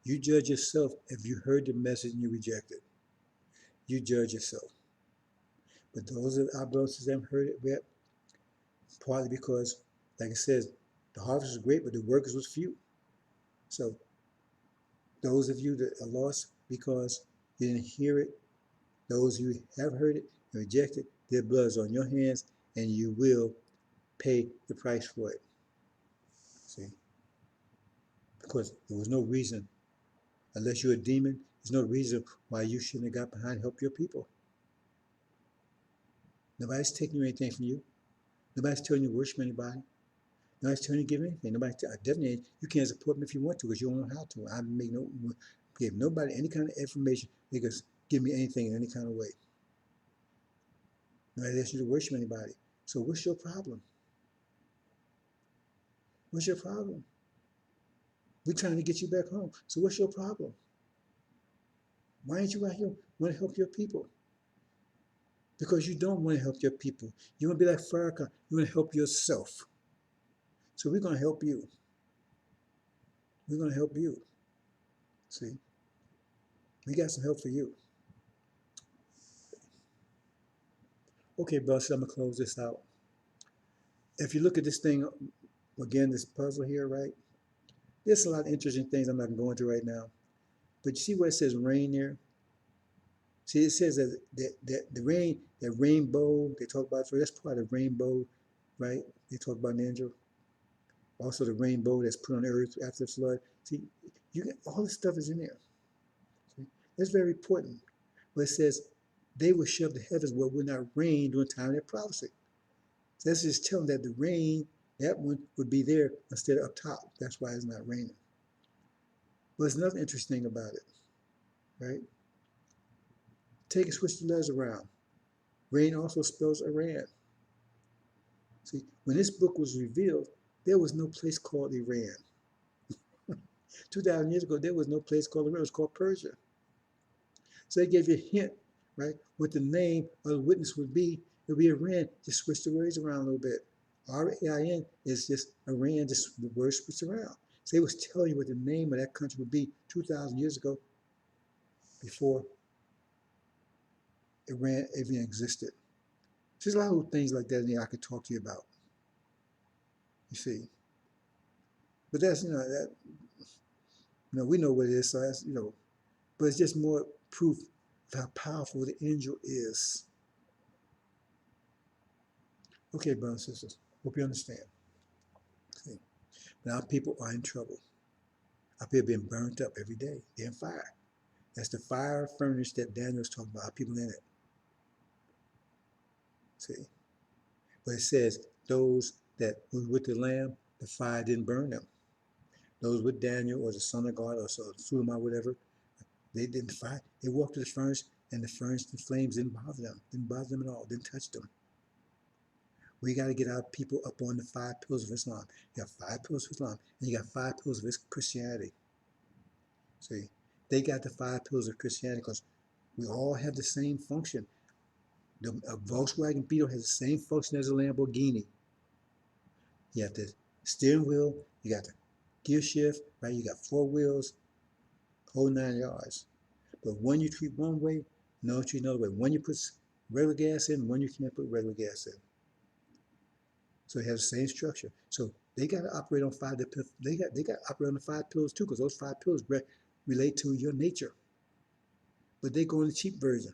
Speaker 1: You judge yourself if you heard the message and you reject it. You judge yourself. But those of our brothers that haven't heard it yet, partly because, like it says, the harvest was great, but the workers was few. So those of you that are lost because you didn't hear it, those of you who have heard it and rejected, their blood is on your hands, and you will pay the price for it. See? Because there was no reason, unless you're a demon, there's no reason why you shouldn't have got behind and helped your people. Nobody's taking anything from you. Nobody's telling you to worship anybody. Nobody's telling you to give anything. Definitely, you can't support me if you want to because you don't know how to. I give nobody any kind of information. They can give me anything in any kind of way. Nobody asks you to worship anybody. So what's your problem? What's your problem? We're trying to get you back home. So what's your problem? Why ain't you out here want to help your people? Because you don't want to help your people. You want to be like Farrakhan. You want to help yourself. So we're going to help you. We're going to help you. See? We got some help for you. Okay, boss, I'm going to close this out. If you look at this thing, again, this puzzle here, right? There's a lot of interesting things I'm not going to go into right now. But you see where it says rain there? See, it says that the rain, that rainbow, they talk about, so that's part of rainbow, right? They talk about an angel. Also the rainbow that's put on the earth after the flood. See, you get all this stuff is in there. See? That's very important. But it says, they will shut the heavens where it will not rain during time of their prophecy. So that's just telling that the rain, that one would be there instead of up top. That's why it's not raining. But there's another interesting thing about it, right? Take and switch the letters around. Rain also spells Iran. See, when this book was revealed, there was no place called Iran. 2,000 years ago, there was no place called Iran. It was called Persia. So they gave you a hint, right, what the name of the witness would be. It would be Iran. Just switch the words around a little bit. R-A-I-N is just Iran, just the word switched around. So they was telling you what the name of that country would be 2,000 years ago. before Iran even existed. There's a lot of things like that in there I could talk to you about. You see, but that's that we know what it is. So that's but it's just more proof of how powerful the angel is. Okay, brothers and sisters, hope you understand. See, now people are in trouble. Our people being burnt up every day. They're in fire. That's the fire furnace that Daniel's talking about. Our people in it. See, but it says those that were with the Lamb, the fire didn't burn them. Those with Daniel or the Son of God or Suleiman or whatever, they didn't fight. They walked to the furnace, and the furnace, the flames didn't bother them. Didn't bother them at all. Didn't touch them. We got to get our people up on the 5 pillars of Islam. You got 5 pillars of Islam, and you got 5 pillars of Christianity. See, they got the 5 pillars of Christianity because we all have the same function. A Volkswagen Beetle has the same function as a Lamborghini. You have the steering wheel, you got the gear shift, right? You got 4 wheels, whole 9 yards. But one you treat one way, no treat another way. One you put regular gas in, one you can't put regular gas in. So it has the same structure. So they got to operate on 5. They got to operate on the 5 pillars too, because those 5 pillars relate to your nature. But they go in the cheap version.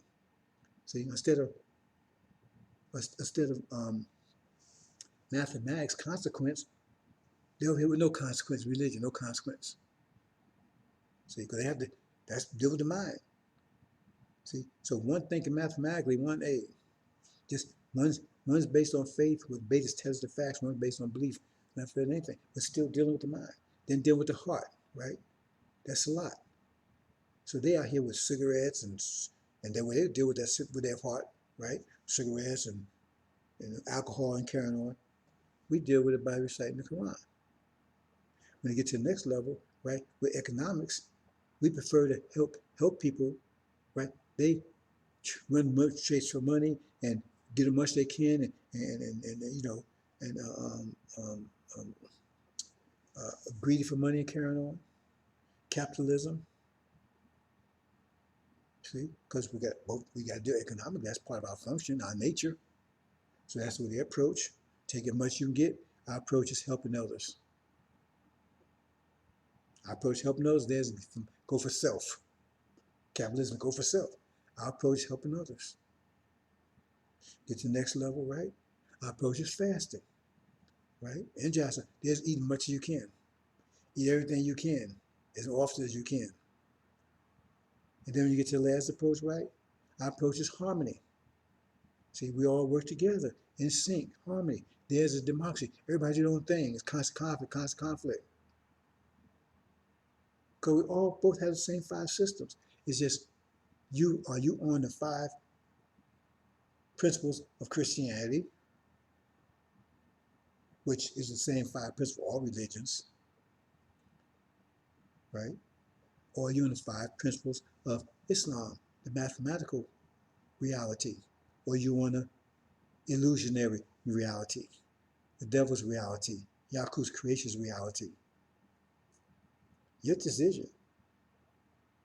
Speaker 1: See, instead of mathematics, consequence, they'll hit with no consequence. Religion, no consequence. See, because they have to. That's deal with the mind. See, so one thinking mathematically, one just one's based on faith, with based tells the facts. One's based on belief, not for anything, but still dealing with the mind. Then deal with the heart, right? That's a lot. So they out here with cigarettes and then when they deal with that with their heart, right? Cigarettes and alcohol and carrying on. We deal with it by reciting the Quran. When you get to the next level, right, with economics, we prefer to help people, right? They run chase for money and get as much they can and greedy for money and carrying on. Capitalism, see, because we got to do economic. That's part of our function, our nature. So that's what they approach. Take as much you can get. Our approach is helping others. Our approach helping others. There's go for self. Capitalism, go for self. Our approach is helping others. Get to the next level, right? Our approach is fasting, right? And Johnson, there's eat as much as you can. Eat everything you can, as often as you can. And then when you get to the last approach, right? Our approach is harmony. See, we all work together in sync, harmony. There's a democracy. Everybody do their own thing. It's constant conflict. Because we all both have the same 5 systems. It's just are you on the 5 principles of Christianity, which is the same 5 principles for all religions, right? Or are you on the 5 principles of Islam, the mathematical reality? Or you on the illusionary reality, the devil's reality, Yaku's creation's reality? Your decision.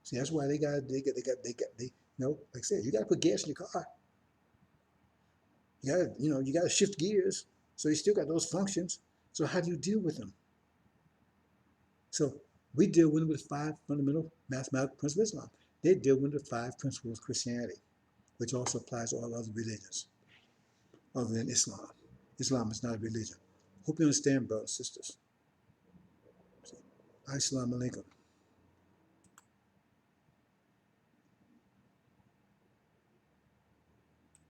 Speaker 1: See, that's why they like I said, you got to put gas in your car. You got to shift gears. So you still got those functions. So how do you deal with them? So we deal with them with 5 fundamental mathematical principles of Islam. They deal with the 5 principles of Christianity, which also applies to all other religions other than Islam. Islam is not a religion. Hope you understand, brothers and sisters. Assalamu alaikum.